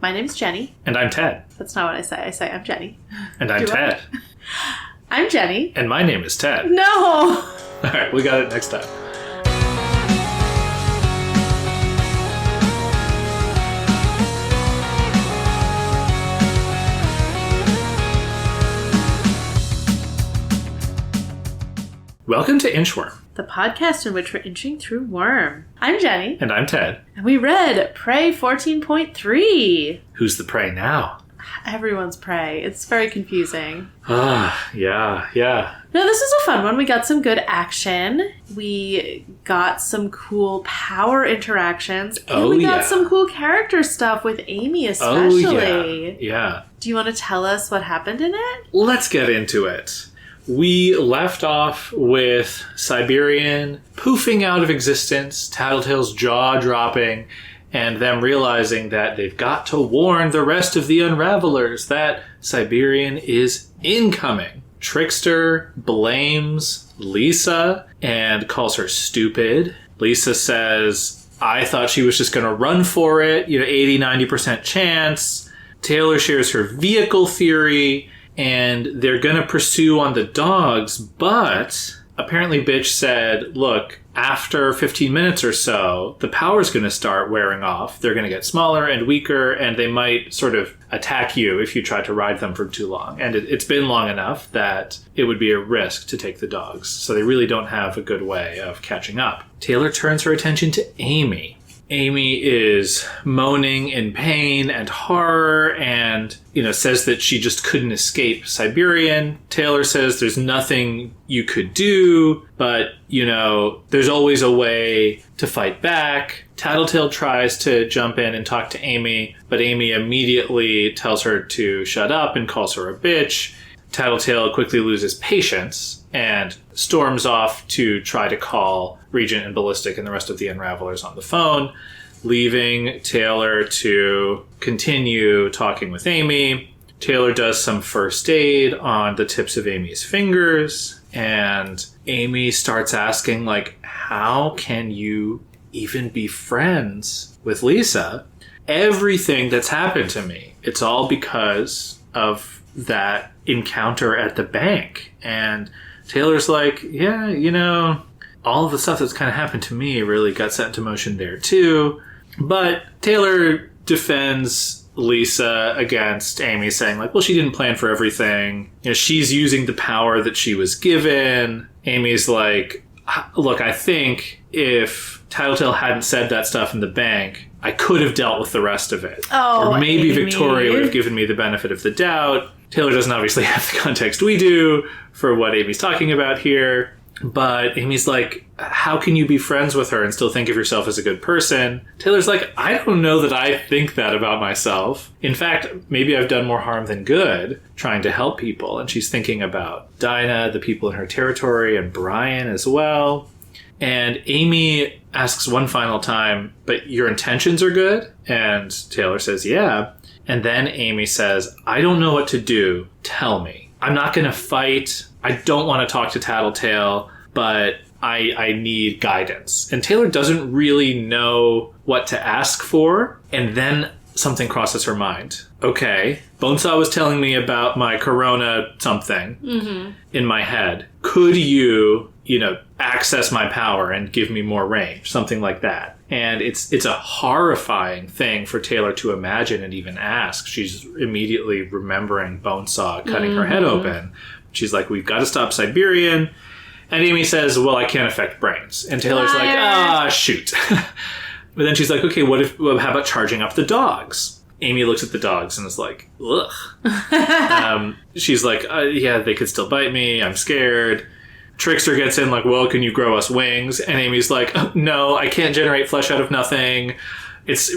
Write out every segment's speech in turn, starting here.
My name's Jenny. And I'm Ted. That's not what I say. I say I'm Jenny. And I'm Ted. I'm Jenny. And my name is Ted. No! All right, we got it next time. Welcome to Inchworm, the podcast in which we're inching through worm. I'm Jenny. and I'm Ted. And we read Prey 14.3. Who's the prey now? Everyone's prey. It's very confusing. Yeah. No, this is a fun one. We got some good action. We got some cool power interactions. And we got some cool character stuff with Amy especially. Yeah. Do you want to tell us what happened in it? Let's get into it. We left off with Siberian poofing out of existence, Tattletale's jaw dropping, and them realizing that they've got to warn the rest of the Unravelers that Siberian is incoming. Trickster blames Lisa and calls her stupid. Lisa says, I thought she was just going to run for it, 80-90% chance. Taylor shares her vehicle theory, and they're going to pursue on the dogs, but apparently Bitch said, look, after 15 minutes or so, the power's going to start wearing off. They're going to get smaller and weaker, and they might sort of attack you if you try to ride them for too long. And it's been long enough that it would be a risk to take the dogs. So they really don't have a good way of catching up. Taylor turns her attention to Amy. Amy is moaning in pain and horror and, says that she just couldn't escape Siberian. Taylor says there's nothing you could do, but, there's always a way to fight back. Tattletale tries to jump in and talk to Amy, but Amy immediately tells her to shut up and calls her a bitch. Tattletale quickly loses patience and storms off to try to call Regent and Ballistic and the rest of the Unravelers on the phone, leaving Taylor to continue talking with Amy. Taylor does some first aid on the tips of Amy's fingers, and Amy starts asking, how can you even be friends with Lisa? Everything that's happened to me, it's all because of that encounter at the bank. And Taylor's like, all of the stuff that's kind of happened to me really got set into motion there too. But Taylor defends Lisa against Amy, saying she didn't plan for everything. She's using the power that she was given. Amy's like, look, I think if Tattletale hadn't said that stuff in the bank, I could have dealt with the rest of it. Oh, or maybe Amy. Victoria would have given me the benefit of the doubt. Taylor doesn't obviously have the context we do for what Amy's talking about here. But Amy's like, how can you be friends with her and still think of yourself as a good person? Taylor's like, I don't know that I think that about myself. In fact, maybe I've done more harm than good trying to help people. And she's thinking about Dinah, the people in her territory, and Brian as well. And Amy asks one final time, but your intentions are good? And Taylor says, yeah. And then Amy says, I don't know what to do. Tell me. I'm not going to fight. I don't want to talk to Tattletale, but I need guidance. And Taylor doesn't really know what to ask for. And then something crosses her mind. Okay, Bonesaw was telling me about my corona something in my head. Could you, access my power and give me more range? Something like that. And it's a horrifying thing for Taylor to imagine and even ask. She's immediately remembering Bonesaw cutting her head open. She's like, we've got to stop Siberian. And Amy says, well, I can't affect brains. And Taylor's like, shoot. But then she's like, okay, how about charging up the dogs? Amy looks at the dogs and is like, ugh. She's like, yeah, they could still bite me. I'm scared. Trickster gets in like, well, can you grow us wings? And Amy's like, oh, no, I can't generate flesh out of nothing. It's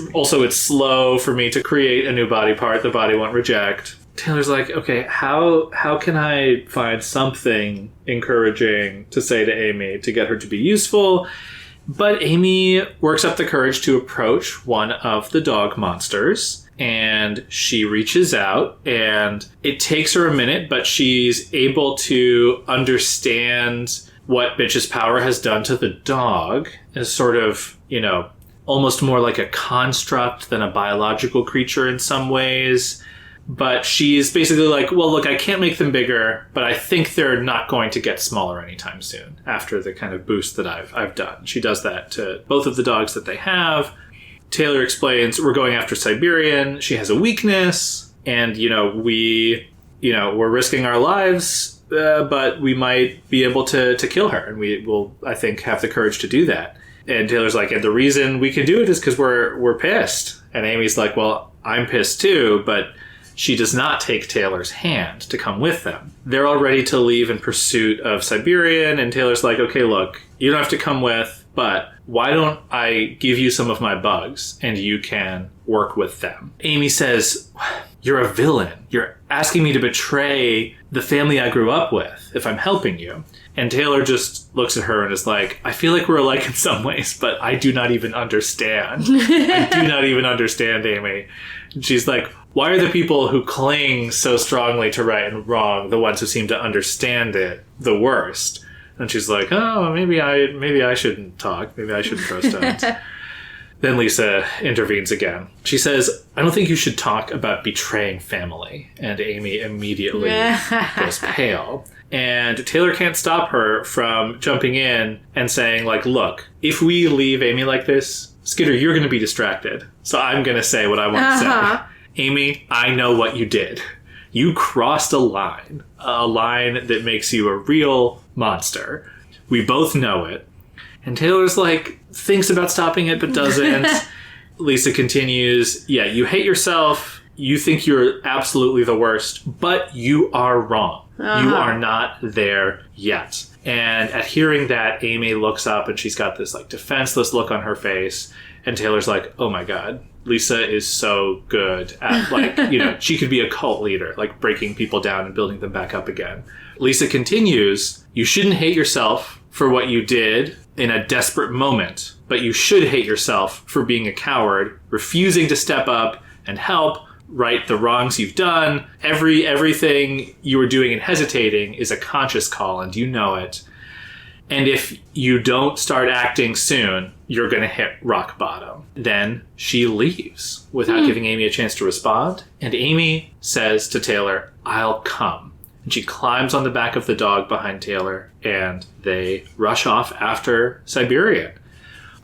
slow for me to create a new body part the body won't reject. Taylor's like, okay, how can I find something encouraging to say to Amy to get her to be useful? But Amy works up the courage to approach one of the dog monsters, and she reaches out, and it takes her a minute, but she's able to understand what Bitch's power has done to the dog, and sort of, almost more like a construct than a biological creature in some ways. But she's basically like, well, look, I can't make them bigger, but I think they're not going to get smaller anytime soon after the kind of boost that I've done. She does that to both of the dogs that they have. Taylor explains, we're going after Siberian. She has a weakness, and, we're risking our lives, but we might be able to kill her, and we will, I think, have the courage to do that. And Taylor's like, and the reason we can do it is because we're pissed. And Amy's like, well, I'm pissed too, but she does not take Taylor's hand to come with them. They're all ready to leave in pursuit of Siberian, and Taylor's like, okay, look, you don't have to come with, but why don't I give you some of my bugs and you can work with them? Amy says, you're a villain. You're asking me to betray the family I grew up with if I'm helping you. And Taylor just looks at her and is like, I feel like we're alike in some ways, but I do not even understand. I do not even understand, Amy. And she's like, why are the people who cling so strongly to right and wrong the ones who seem to understand it the worst? And she's like, oh, maybe I shouldn't talk. Maybe I shouldn't throw stones. Then Lisa intervenes again. She says, I don't think you should talk about betraying family. And Amy immediately goes pale. And Taylor can't stop her from jumping in and saying, like, look, if we leave Amy like this, Skitter, you're going to be distracted. So I'm going to say what I want to say. Amy, I know what you did. You crossed a line that makes you a real monster. We both know it. And Taylor's like, thinks about stopping it, but doesn't. Lisa continues, yeah, you hate yourself. You think you're absolutely the worst, but you are wrong. You are not there yet. And at hearing that, Amy looks up and she's got this like defenseless look on her face. And Taylor's like, oh my God, Lisa is so good at like, she could be a cult leader, like breaking people down and building them back up again. Lisa continues, you shouldn't hate yourself for what you did in a desperate moment, but you should hate yourself for being a coward, refusing to step up and help right the wrongs you've done. Everything you were doing and hesitating is a conscious call, and you know it. And if you don't start acting soon, you're going to hit rock bottom. Then she leaves without giving Amy a chance to respond. And Amy says to Taylor, I'll come. And she climbs on the back of the dog behind Taylor, and they rush off after Siberian.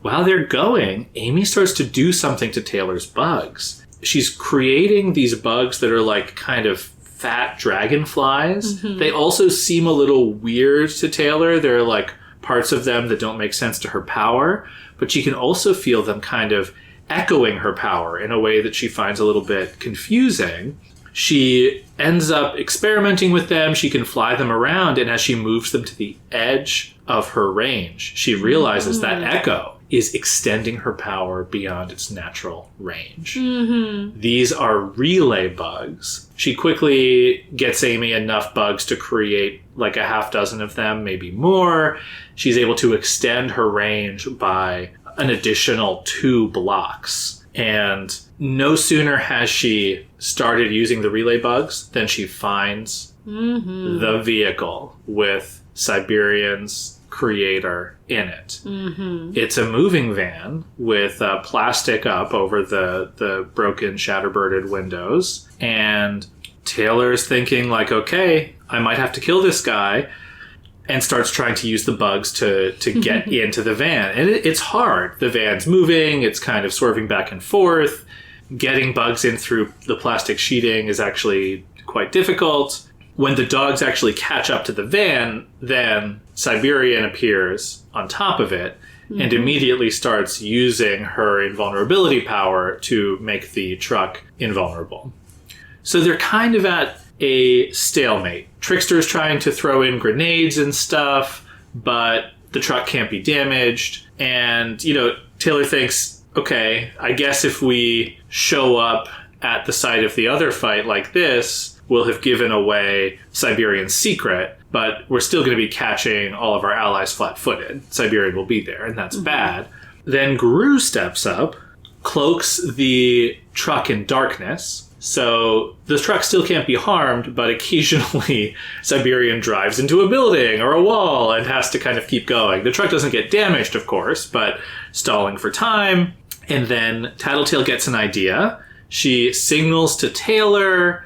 While they're going, Amy starts to do something to Taylor's bugs. She's creating these bugs that are like kind of fat dragonflies. Mm-hmm. They also seem a little weird to Taylor. There are like parts of them that don't make sense to her power, but she can also feel them kind of echoing her power in a way that she finds a little bit confusing. She ends up experimenting with them. She can fly them around, and as she moves them to the edge of her range, she realizes that echo is extending her power beyond its natural range. Mm-hmm. These are relay bugs. She quickly gets Amy enough bugs to create like a half dozen of them, maybe more. She's able to extend her range by an additional 2 blocks. And no sooner has she started using the relay bugs than she finds the vehicle with Siberian's creator in it. Mm-hmm. It's a moving van with plastic up over the broken, shatterbirded windows. And Taylor's thinking like, okay, I might have to kill this guy, and starts trying to use the bugs to get into the van. And it's hard. The van's moving. It's kind of swerving back and forth. Getting bugs in through the plastic sheeting is actually quite difficult. When the dogs actually catch up to the van, then Siberian appears on top of it and immediately starts using her invulnerability power to make the truck invulnerable. So they're kind of at a stalemate. Trickster's trying to throw in grenades and stuff, but the truck can't be damaged. And, Taylor thinks, okay, I guess if we show up at the site of the other fight like this, we'll have given away Siberian's secret, but we're still going to be catching all of our allies flat-footed. Siberian will be there, and that's bad. Then Gru steps up, cloaks the truck in darkness, so the truck still can't be harmed, but occasionally Siberian drives into a building or a wall and has to kind of keep going. The truck doesn't get damaged, of course, but stalling for time. And then Tattletale gets an idea. She signals to Taylor,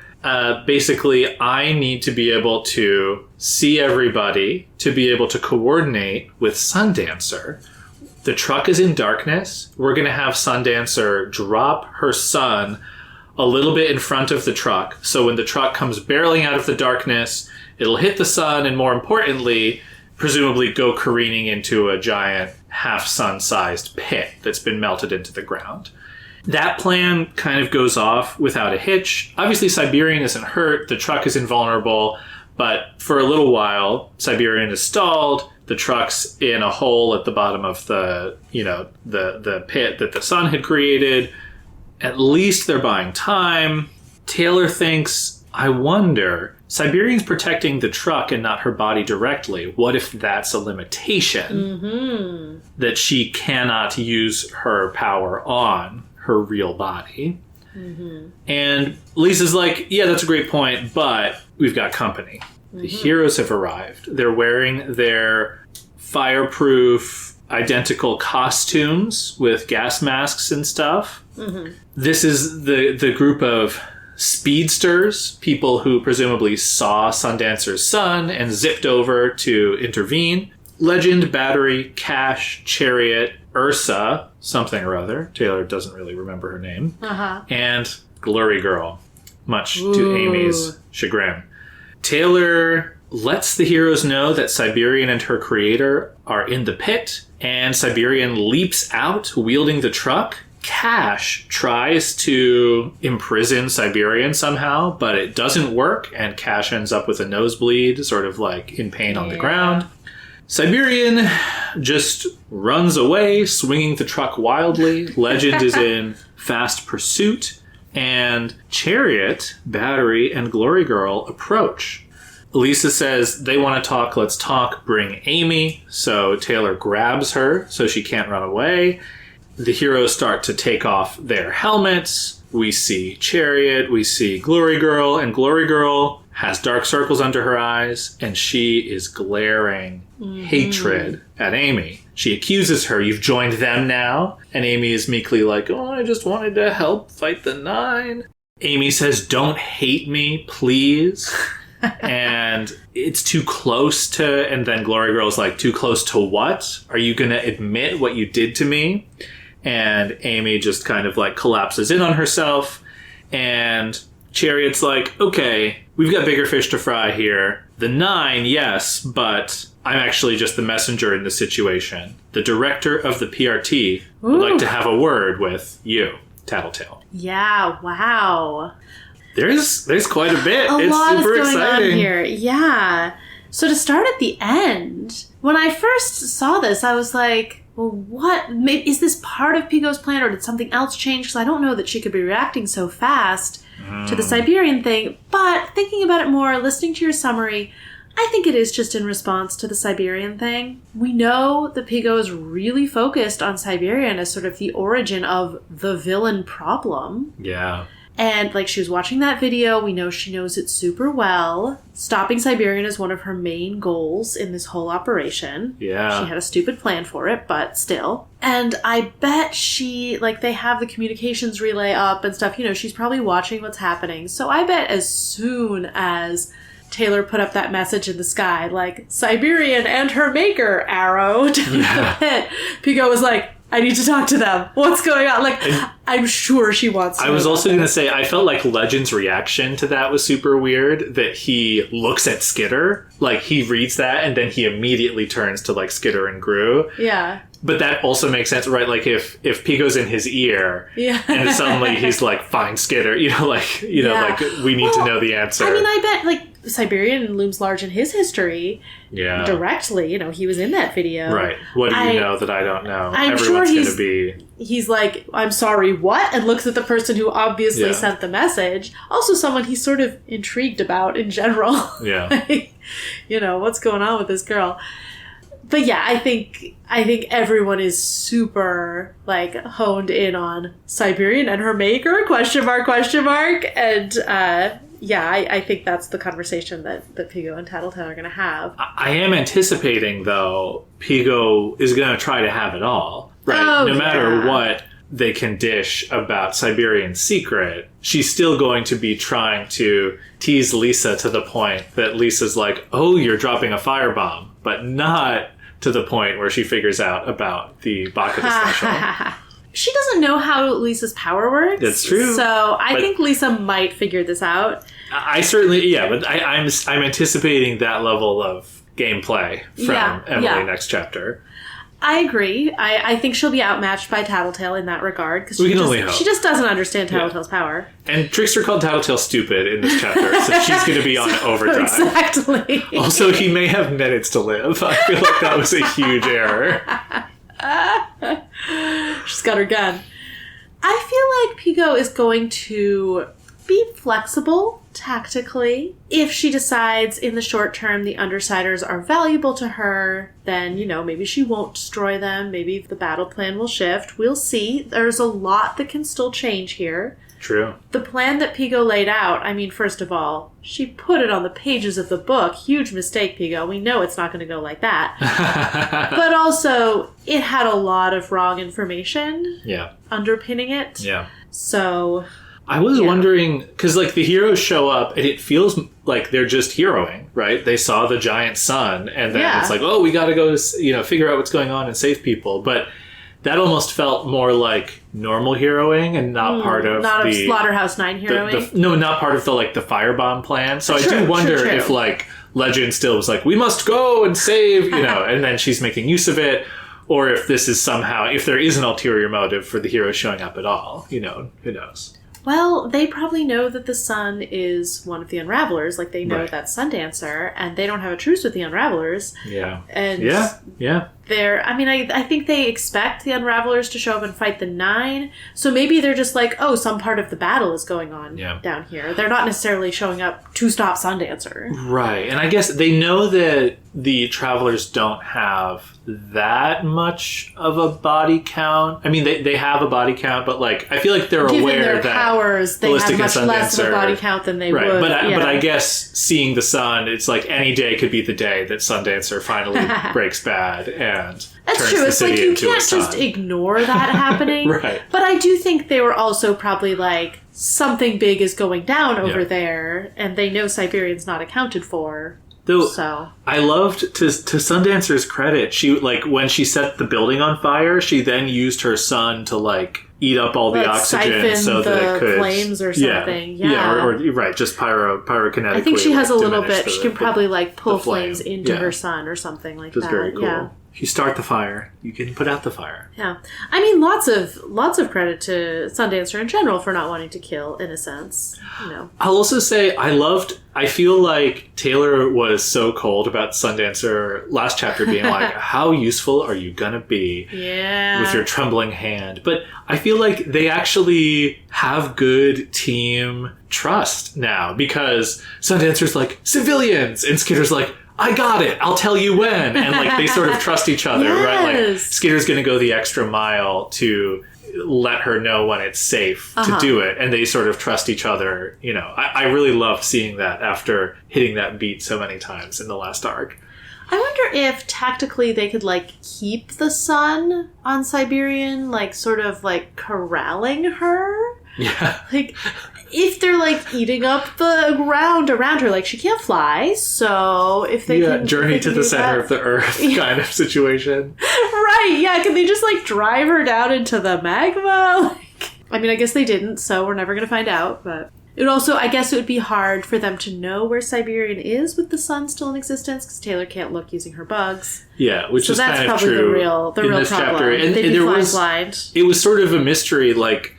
basically, I need to be able to see everybody, to be able to coordinate with Sundancer. The truck is in darkness. We're going to have Sundancer drop her sun a little bit in front of the truck. So when the truck comes barreling out of the darkness, it'll hit the sun and, more importantly, presumably go careening into a giant half-sun-sized pit that's been melted into the ground. That plan kind of goes off without a hitch. Obviously, Siberian isn't hurt. The truck is invulnerable. But for a little while, Siberian is stalled. The truck's in a hole at the bottom of the pit that the sun had created. At least they're buying time. Taylor thinks, I wonder, Siberian's protecting the truck and not her body directly. What if that's a limitation? That she cannot use her power on her real body. And Lisa's like, yeah, that's a great point, but we've got company. The heroes have arrived. They're wearing their fireproof, identical costumes with gas masks and stuff. This is the group of speedsters, people who presumably saw Sundancer's son and zipped over to intervene. Legend, Battery, Cash, Chariot, Ursa, something or other. Taylor doesn't really remember her name. And Glory Girl, much to Amy's chagrin. Taylor lets the heroes know that Siberian and her creator are in the pit, and Siberian leaps out wielding the truck. Cash tries to imprison Siberian somehow, but it doesn't work, and Cash ends up with a nosebleed, sort of like in pain on the ground. Siberian just runs away, swinging the truck wildly. Legend is in fast pursuit, and Chariot, Battery, and Glory Girl approach. Lisa says, they want to talk, let's talk, bring Amy. So Taylor grabs her so she can't run away. The heroes start to take off their helmets. We see Chariot, we see Glory Girl, and Glory Girl has dark circles under her eyes, and she is glaring hatred at Amy. She accuses her, you've joined them now? And Amy is meekly like, oh, I just wanted to help fight the 9. Amy says, don't hate me, please. And it's too close to, and then Glory Girl's like, too close to what? Are you going to admit what you did to me? And Amy just kind of like collapses in on herself, and Chariot's like, okay, we've got bigger fish to fry here. The 9, yes, but I'm actually just the messenger in this situation. The director of the PRT would like to have a word with you, Tattletale. Yeah, wow. There's quite a bit. It's lot super is going exciting on here. Yeah. So to start at the end, when I first saw this, I was like, well, what? Is this part of Pigot's plan, or did something else change? Because I don't know that she could be reacting so fast to the Siberian thing. But thinking about it more, listening to your summary, I think it is just in response to the Siberian thing. We know that Piggot is really focused on Siberian as sort of the origin of the villain problem. Yeah. And, like, she was watching that video. We know she knows it super well. Stopping Siberian is one of her main goals in this whole operation. Yeah. She had a stupid plan for it, but still. And I bet she, like, they have the communications relay up and stuff. You know, she's probably watching what's happening. So I bet as soon as Taylor put up that message in the sky, like, Siberian and her maker, arrow, to the pit, Piggot was like, I need to talk to them. What's going on? Like, I'm sure she wants to. I was also going to say, I felt like Legend's reaction to that was super weird, that he looks at Skitter, like, he reads that, and then he immediately turns to, like, Skitter and Gru. Yeah. But that also makes sense, right? Like, if Pigot's in his ear, and suddenly he's like, find Skitter, like, we need to know the answer. I mean, I bet, like, Siberian looms large in his history. Yeah. Directly, he was in that video. Right. What do you know that I don't know? I'm Everyone's sure going to be... He's like, I'm sorry, what? And looks at the person who obviously sent the message. Also someone he's sort of intrigued about in general. Yeah. Like, what's going on with this girl? But yeah, I think everyone is super, like, honed in on Siberian and her maker, question mark. And, I think that's the conversation that Piggot and Tattletale are going to have. I am anticipating, though, Piggot is going to try to have it all. Right? No matter what they can dish about Siberian's secret, she's still going to be trying to tease Lisa to the point that Lisa's like, oh, you're dropping a firebomb, but not to the point where she figures out about the Bacchus special. She doesn't know how Lisa's power works. That's true. So I think Lisa might figure this out. I certainly, but I'm anticipating that level of gameplay from Emily next chapter. I agree. I think she'll be outmatched by Tattletale in that regard. Because she just doesn't understand Tattletale's power. And Trickster called Tattletale stupid in this chapter, so she's going to be on overdrive. Exactly. Also, he may have minutes to live. I feel like that was a huge error. She's got her gun. I feel like Piggot is going to be flexible tactically. If she decides in the short term the Undersiders are valuable to her, then, maybe she won't destroy them. Maybe the battle plan will shift. We'll see. There's a lot that can still change here. True. The plan that Piggot laid out, first of all, she put it on the pages of the book. Huge mistake, Piggot. We know it's not going to go like that. But also, it had a lot of wrong information underpinning it. Yeah. So I was wondering, because the heroes show up and it feels like they're just heroing, right? They saw the giant sun and then it's like, oh, we got to go, figure out what's going on and save people. But that almost felt more like normal heroing and not part of not a Slaughterhouse 9 heroing. Not part of the firebomb plan. So I do wonder if Legend still was like, we must go and save, and then she's making use of it. Or if this is somehow, if there is an ulterior motive for the hero showing up at all, who knows? Well, they probably know that the sun is one of the Unravelers. They know that's Sundancer, and they don't have a truce with the Unravelers. Yeah. And yeah. They're, I think they expect the Unravelers to show up and fight the 9. So maybe they're just like, oh, some part of the battle is going on down here. They're not necessarily showing up to stop Sundancer. Right. And I guess they know that the Travelers don't have that much of a body count. They have a body count, but I feel like they're Given aware their that powers, they have much less of a body count than they would. But I guess seeing the sun, it's like any day could be the day that Sundancer finally breaks bad and that's true. It's like you can't just ignore that happening. Right. But I do think they were also probably something big is going down over there, and they know Siberian's not accounted for. Though, I loved, to Sundancer's credit, she, when she set the building on fire, she then used her sun to, eat up all the oxygen so that it could flames or something. Or just pyrokinetically. I think she has a little bit. She can probably pull flames into her sun or something like that. Which is very cool. Yeah. If you start the fire, you can put out the fire. Yeah. Lots of credit to Sundancer in general for not wanting to kill, in a sense. I'll also say I feel like Taylor was so cold about Sundancer last chapter being like, how useful are you gonna be with your trembling hand? But I feel like they actually have good team trust now, because Sundancer's like, civilians! And Skitter's like, I got it. I'll tell you when. And they sort of trust each other, right? Skitter's going to go the extra mile to let her know when it's safe to do it. And they sort of trust each other. I really loved seeing that after hitting that beat so many times in the last arc. I wonder if tactically they could keep the sun on Siberian, sort of corralling her. Yeah. If they're eating up the ground around her, she can't fly, so if they can journey to the center of the earth kind of situation. Right, yeah, can they just drive her down into the magma? I guess they didn't, so we're never gonna find out, but it would also, I guess it would be hard for them to know where Siberian is with the sun still in existence, because Taylor can't look using her bugs. Yeah, which is kind of true. So that's probably the real problem. Chapter. And they'd be flying blind. It was sort of a mystery,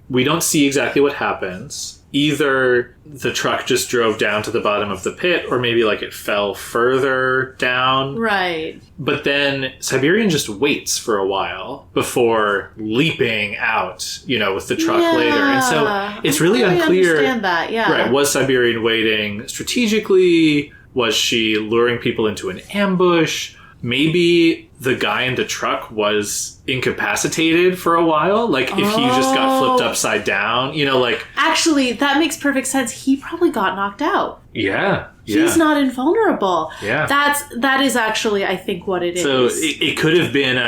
we don't see exactly what happens. Either the truck just drove down to the bottom of the pit, or maybe it fell further down. Right. But then Siberian just waits for a while before leaping out, with the truck later. And so it's really unclear. I understand that, yeah. Right. Was Siberian waiting strategically? Was she luring people into an ambush? Maybe the guy in the truck was incapacitated for a while. Like, if he just got flipped upside down, you know, like... Actually, that makes perfect sense. He probably got knocked out. Yeah. He's not invulnerable. Yeah. That is actually, I think, what it is. So it could have been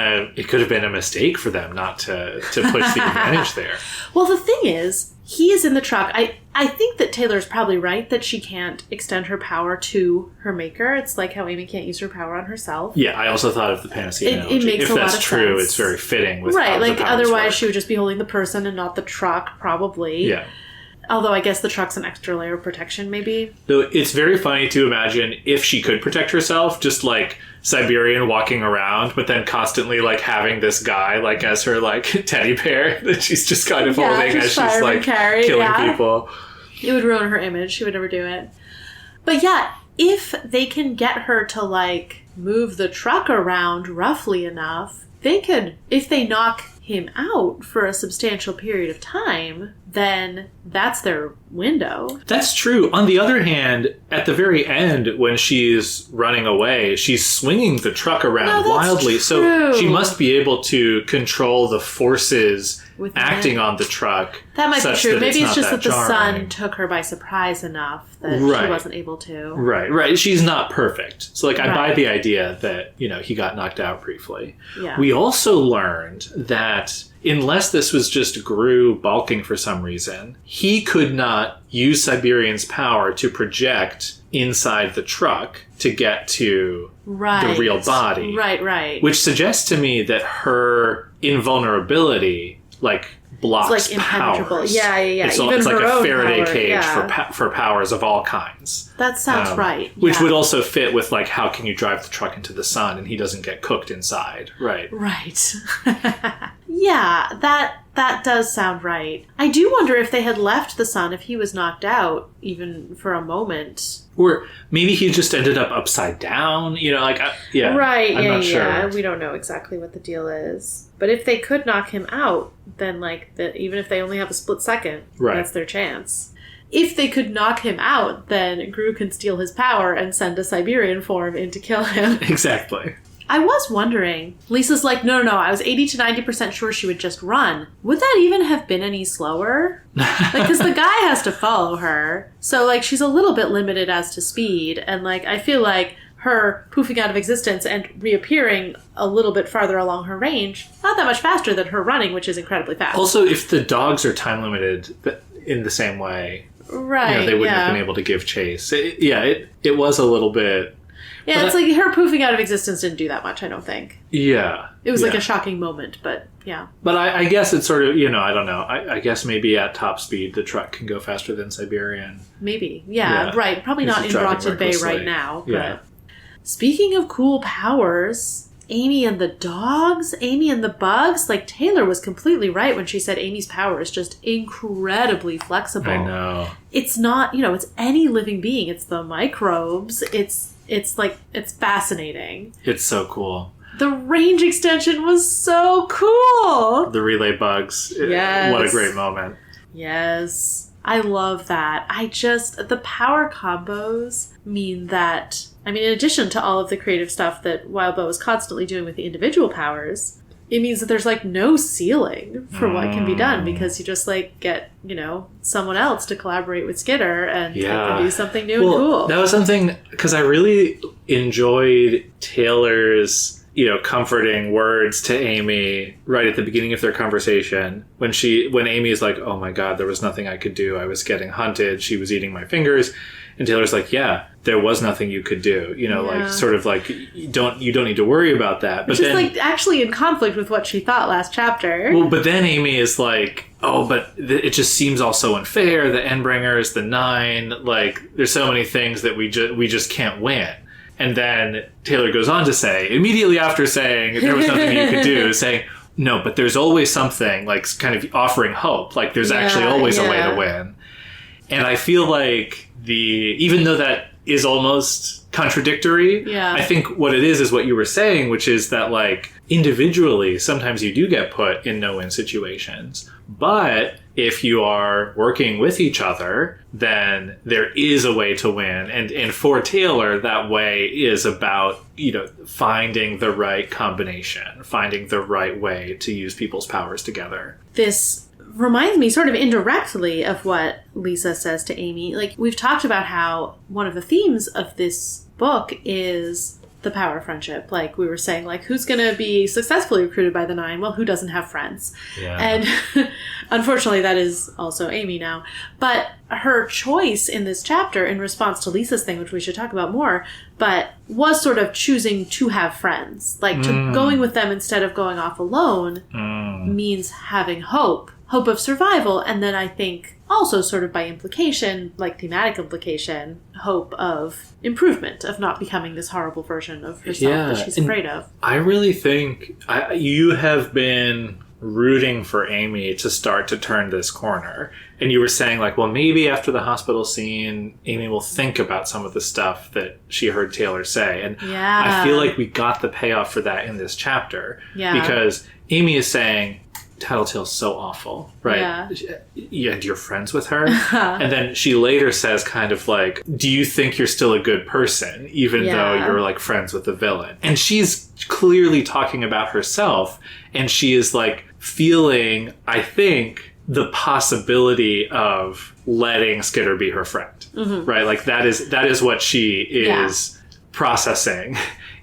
a mistake for them not to push the advantage there. Well, the thing is, he is in the truck. I think that Taylor's probably right that she can't extend her power to her maker. It's like how Amy can't use her power on herself. Yeah, I also thought of the panacea analogy. It makes if a lot that's of true, sense. it's very fitting with right, how like the powers otherwise work. she would just be holding the person and not the truck, probably. Yeah. Although I guess the truck's an extra layer of protection, maybe. So it's very funny to imagine if she could protect herself, just like Siberian walking around, but then constantly like having this guy like as her like teddy bear that she's just kind of holding as she's like killing people. It would ruin her image. She would never do it. But yeah, if they can get her to like move the truck around roughly enough, they could, if they knock him out for a substantial period of time, then that's their window. That's true. On the other hand, at the very end, when she's running away, she's swinging the truck around wildly. True. So she must be able to control the forces Within acting it. on the truck. That might be true. Maybe it's just that the jarring. sun took her by surprise enough that she wasn't able to. Right. She's not perfect. So, like, I buy the idea that, you know, he got knocked out briefly. Yeah. We also learned that unless this was just Gru balking for some reason, he could not use Siberian's power to project inside the truck to get to the real body. Right. Which suggests to me that her invulnerability, like, blocks it's like impenetrable. powers. Yeah. It's Even like her a own Faraday power, cage for powers of all kinds. That sounds right. Which would also fit with, like, how can you drive the truck into the sun and he doesn't get cooked inside. Right. Yeah, that does sound right. I do wonder if they had left the sun, if he was knocked out, even for a moment. Or maybe he just ended up upside down, you know, like, Right, I'm not sure. We don't know exactly what the deal is. But if they could knock him out, then, like, even if they only have a split second, that's their chance. If they could knock him out, then Gru can steal his power and send a Siberian form in to kill him. Exactly. I was wondering, Lisa's like, no, I was 80 to 90% sure she would just run. Would that even have been any slower? Because the guy has to follow her. So, like, she's a little bit limited as to speed. And, like, I feel like her poofing out of existence and reappearing a little bit farther along her range, not that much faster than her running, which is incredibly fast. Also, if the dogs are time limited in the same way, they wouldn't have been able to give chase. It was a little bit... Yeah, it's like her poofing out of existence didn't do that much, I don't think. Yeah. It was like a shocking moment, but yeah. But I guess it's sort of, I don't know. I guess maybe at top speed the truck can go faster than Siberian. Maybe. Yeah. Right. Probably not in Brockton Bay right now. Yeah. But speaking of cool powers, Amy and the dogs, Amy and the bugs, like Taylor was completely right when she said Amy's power is just incredibly flexible. I know. It's not, it's any living being. It's the microbes. It's like, it's fascinating. It's so cool. The range extension was so cool. The relay bugs. Yes. What a great moment. Yes. I love that. The power combos mean that, in addition to all of the creative stuff that Wildbow is constantly doing with the individual powers, it means that there's, like, no ceiling for what can be done because you just, like, get, someone else to collaborate with Skitter and they can do something new and cool. That was something, because I really enjoyed Taylor's, comforting words to Amy right at the beginning of their conversation when Amy is like, oh my God, there was nothing I could do. I was getting hunted. She was eating my fingers. And Taylor's like, yeah, there was nothing you could do. Like, sort of like, you don't need to worry about that. But then, like, actually in conflict with what she thought last chapter. Well, but then Amy is like, oh, but it just seems all so unfair. The Endbringers, the Nine, like, there's so many things that we just can't win. And then Taylor goes on to say, immediately after saying there was nothing you could do, saying, no, but there's always something, like, kind of offering hope. Like, there's actually always a way to win. And I feel like even though that is almost contradictory. Yeah. I think what it is what you were saying, which is that, like, individually, sometimes you do get put in no-win situations. But if you are working with each other, then there is a way to win. And for Taylor, that way is about, finding the right combination, finding the right way to use people's powers together. This reminds me sort of indirectly of what Lisa says to Amy. Like, we've talked about how one of the themes of this book is the power of friendship. Like, we were saying, like, who's going to be successfully recruited by the Nine? Well, who doesn't have friends? Yeah. And unfortunately, that is also Amy now. But her choice in this chapter, in response to Lisa's thing, which we should talk about more, but was sort of choosing to have friends. Like, to going with them instead of going off alone means having hope of survival. And then I think also sort of by implication, like thematic implication, hope of improvement, of not becoming this horrible version of herself that she's afraid of. I really think you have been rooting for Amy to start to turn this corner. And you were saying, like, well, maybe after the hospital scene, Amy will think about some of the stuff that she heard Taylor say. And I feel like we got the payoff for that in this chapter. Yeah. Because Amy is saying, Tattletale's so awful, right? Yeah. And you're friends with her? And then she later says kind of like, do you think you're still a good person, even though you're, like, friends with the villain? And she's clearly talking about herself, and she is, like, feeling, I think, the possibility of letting Skitter be her friend, right? Like, that is what she is processing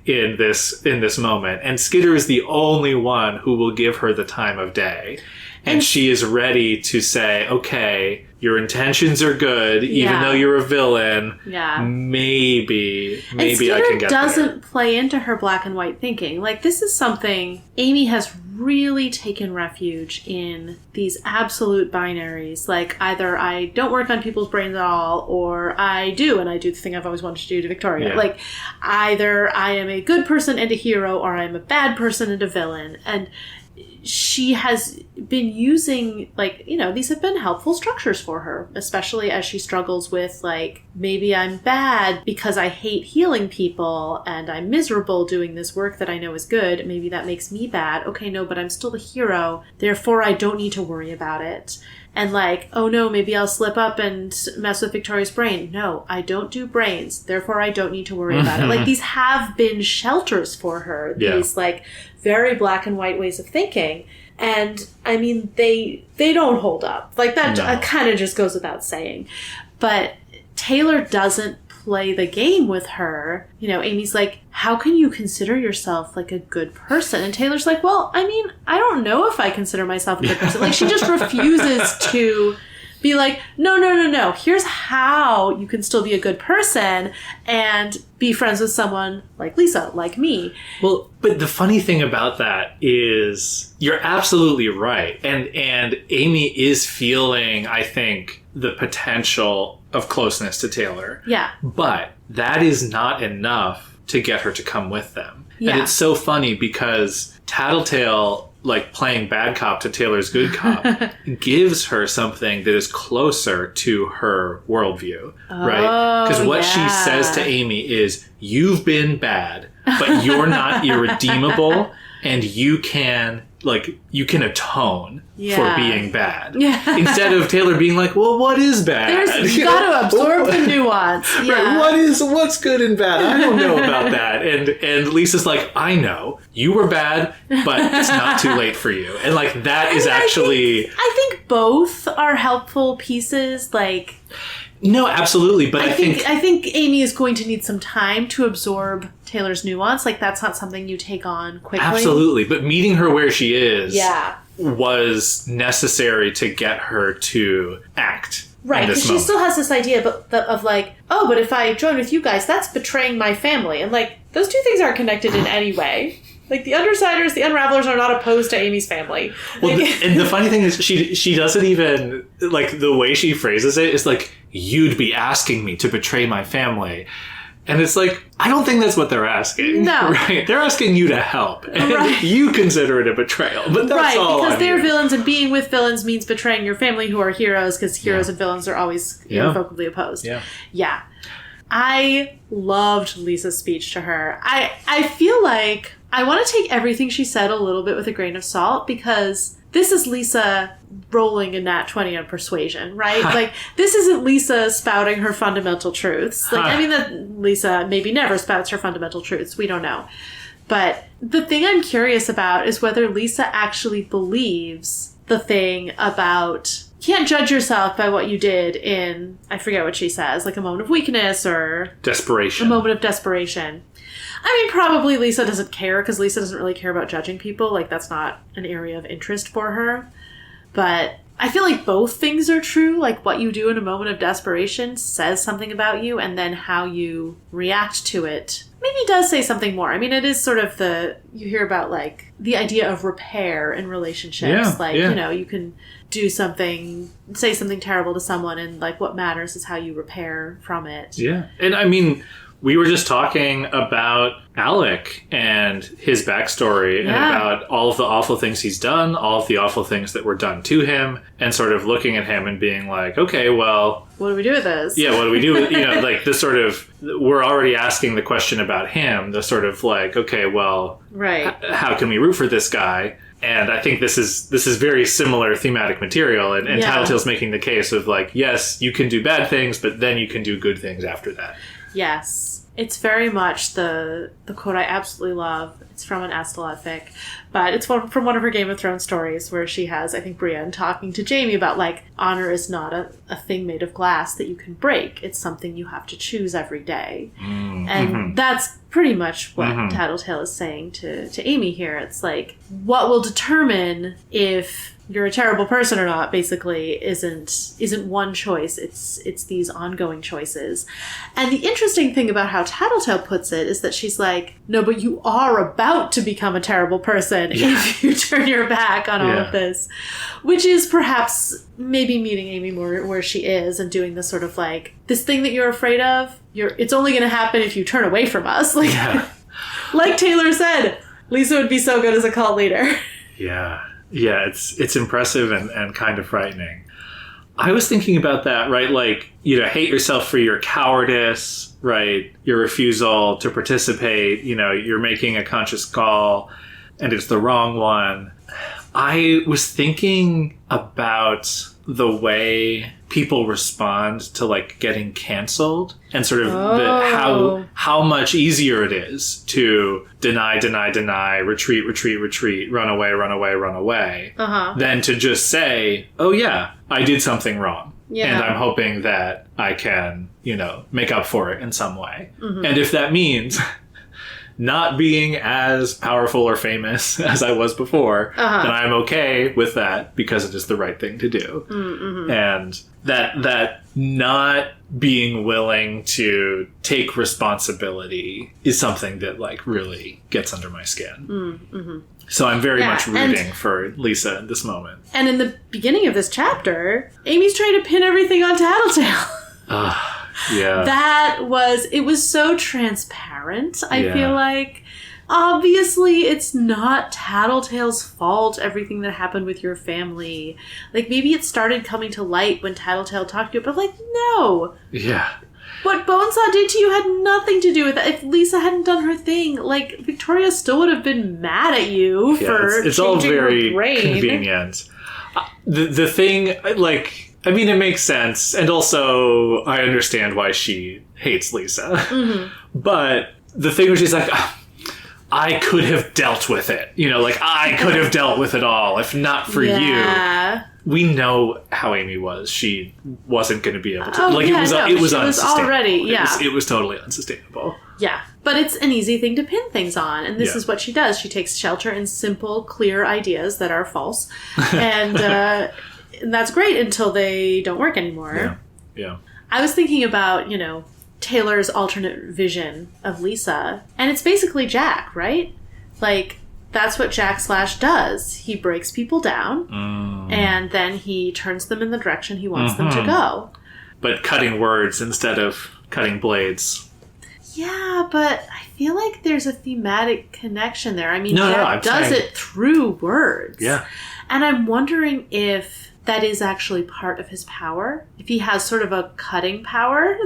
in this moment. And Skitter is the only one who will give her the time of day. And she is ready to say, okay, your intentions are good, even though you're a villain. Yeah. Maybe I can get there. And Skitter doesn't play into her black and white thinking. Like, this is something Amy has really taken refuge in, these absolute binaries. Like, either I don't work on people's brains at all, or I do, and I do the thing I've always wanted to do to Victoria. Yeah. Like, either I am a good person and a hero, or I am a bad person and a villain. And she has been using, like, these have been helpful structures for her, especially as she struggles with, like, maybe I'm bad because I hate healing people and I'm miserable doing this work that I know is good. Maybe that makes me bad. Okay, no, but I'm still the hero. Therefore, I don't need to worry about it. And, like, oh no, maybe I'll slip up and mess with Victoria's brain. No, I don't do brains. Therefore, I don't need to worry about it. Like, these have been shelters for her. Yeah. These, like, very black and white ways of thinking. And, I mean, they don't hold up. Like, that kind of just goes without saying. But Taylor doesn't play the game with her. Amy's like, how can you consider yourself, like, a good person? And Taylor's like, well, I mean, I don't know if I consider myself a good person. Like, she just refuses to be like, no. Here's how you can still be a good person and be friends with someone like Lisa, like me. Well, but the funny thing about that is you're absolutely right. And Amy is feeling, I think, the potential of closeness to Taylor. Yeah. But that is not enough to get her to come with them. Yeah. And it's so funny because Tattletale, like, playing bad cop to Taylor's good cop, gives her something that is closer to her worldview, right? Because what she says to Amy is, you've been bad, but you're not irredeemable, and you can atone for being bad. Yeah. Instead of Taylor being like, well, what is bad? You got to absorb the nuance. Yeah. Right. What's good and bad? I don't know about that. And Lisa's like, I know. You were bad, but it's not too late for you. And, like, that is actually... I think both are helpful pieces, like... No, absolutely, but I think Amy is going to need some time to absorb Taylor's nuance. Like, that's not something you take on quickly. Absolutely, but meeting her where she is was necessary to get her to act. Right, because she still has this idea of like, oh, but if I join with you guys, that's betraying my family. And, like, those two things aren't connected in any way. Like, the Undersiders, the Unravelers are not opposed to Amy's family. Well, and the funny thing is, she doesn't even, like, the way she phrases it is like, you'd be asking me to betray my family. And it's like, I don't think that's what they're asking. No. Right? They're asking you to help. And you consider it a betrayal. But that's all because they're villains, and being with villains means betraying your family who are heroes, because heroes and villains are always irrevocably opposed. Yeah. Yeah. I loved Lisa's speech to her. I feel like I want to take everything she said a little bit with a grain of salt, because this is Lisa rolling a nat 20 on persuasion, right? Like, this isn't Lisa spouting her fundamental truths. Like, I mean, that Lisa maybe never spouts her fundamental truths. We don't know. But the thing I'm curious about is whether Lisa actually believes the thing about can't judge yourself by what you did in, I forget what she says, like a moment of weakness or desperation. A moment of desperation. I mean, probably Lisa doesn't care, because Lisa doesn't really care about judging people. Like, that's not an area of interest for her. But I feel like both things are true. Like, what you do in a moment of desperation says something about you, and then how you react to it maybe does say something more. I mean, it is sort of you hear about, like, the idea of repair in relationships. You know, you can do something, say something terrible to someone, and, like, what matters is how you repair from it. Yeah. And I mean, we were just talking about Alec and his backstory and about all of the awful things he's done, all of the awful things that were done to him, and sort of looking at him and being like, okay, well, what do we do with this? Yeah, what do we do with, you know, like, this sort of, we're already asking the question about him, the sort of like, okay, well, how can we root for this guy? And I think this is very similar thematic material, and Tattletale's making the case of, like, yes, you can do bad things, but then you can do good things after that. Yes. It's very much the quote I absolutely love. It's from an Astolat fic, but it's from one of her Game of Thrones stories where she has, I think, Brienne talking to Jaime about, like, honor is not a thing made of glass that you can break. It's something you have to choose every day. And that's pretty much what Tattletale is saying to Amy here. It's like, what will determine if you're a terrible person or not, basically, isn't one choice. It's these ongoing choices. And the interesting thing about how Tattletale puts it is that she's like, no, but you are about to become a terrible person if you turn your back on all of this. Which is perhaps maybe meeting Amy more where she is and doing this sort of, like, this thing that you're afraid of, it's only going to happen if you turn away from us. Like, like Taylor said, Lisa would be so good as a cult leader. Yeah. Yeah, it's impressive and kind of frightening. I was thinking about that, right? Like, you know, hate yourself for your cowardice, right? Your refusal to participate, you know, you're making a conscious call and it's the wrong one. I was thinking about the way people respond to, like, getting canceled, and sort of how much easier it is to deny, retreat, run away, than to just say, oh yeah, I did something wrong. Yeah. And I'm hoping that I can, you know, make up for it in some way. And if that means not being as powerful or famous as I was before, then I'm okay with that because it is the right thing to do. And that not being willing to take responsibility is something that, like, really gets under my skin. So I'm very much rooting for Lisa in this moment. And in the beginning of this chapter, Amy's trying to pin everything on Tattletale. Yeah. It was so transparent, I feel like. Obviously, it's not Tattletale's fault, everything that happened with your family. Like, maybe it started coming to light when Tattletale talked to you, but, like, no. Yeah. What Bonesaw did to you had nothing to do with that. If Lisa hadn't done her thing, like, Victoria still would have been mad at you for it's all very her brain. Convenient. The thing, like, I mean, it makes sense, and also I understand why she hates Lisa. But the thing where she's like, I could have dealt with it. You know, like, I could have dealt with it all if not for you. We know how Amy was. She wasn't going to be able to. It was unsustainable. It was totally unsustainable. Yeah. But it's an easy thing to pin things on. And this is what she does. She takes shelter in simple, clear ideas that are false. And that's great until they don't work anymore. Yeah. I was thinking about, you know, Taylor's alternate vision of Lisa. And it's basically Jack, right? Like, that's what Jack / does. He breaks people down, and then he turns them in the direction he wants them to go. But cutting words instead of cutting blades. Yeah, but I feel like there's a thematic connection there. I mean, Jack does it through words. Yeah. And I'm wondering if that is actually part of his power. If he has sort of a cutting power,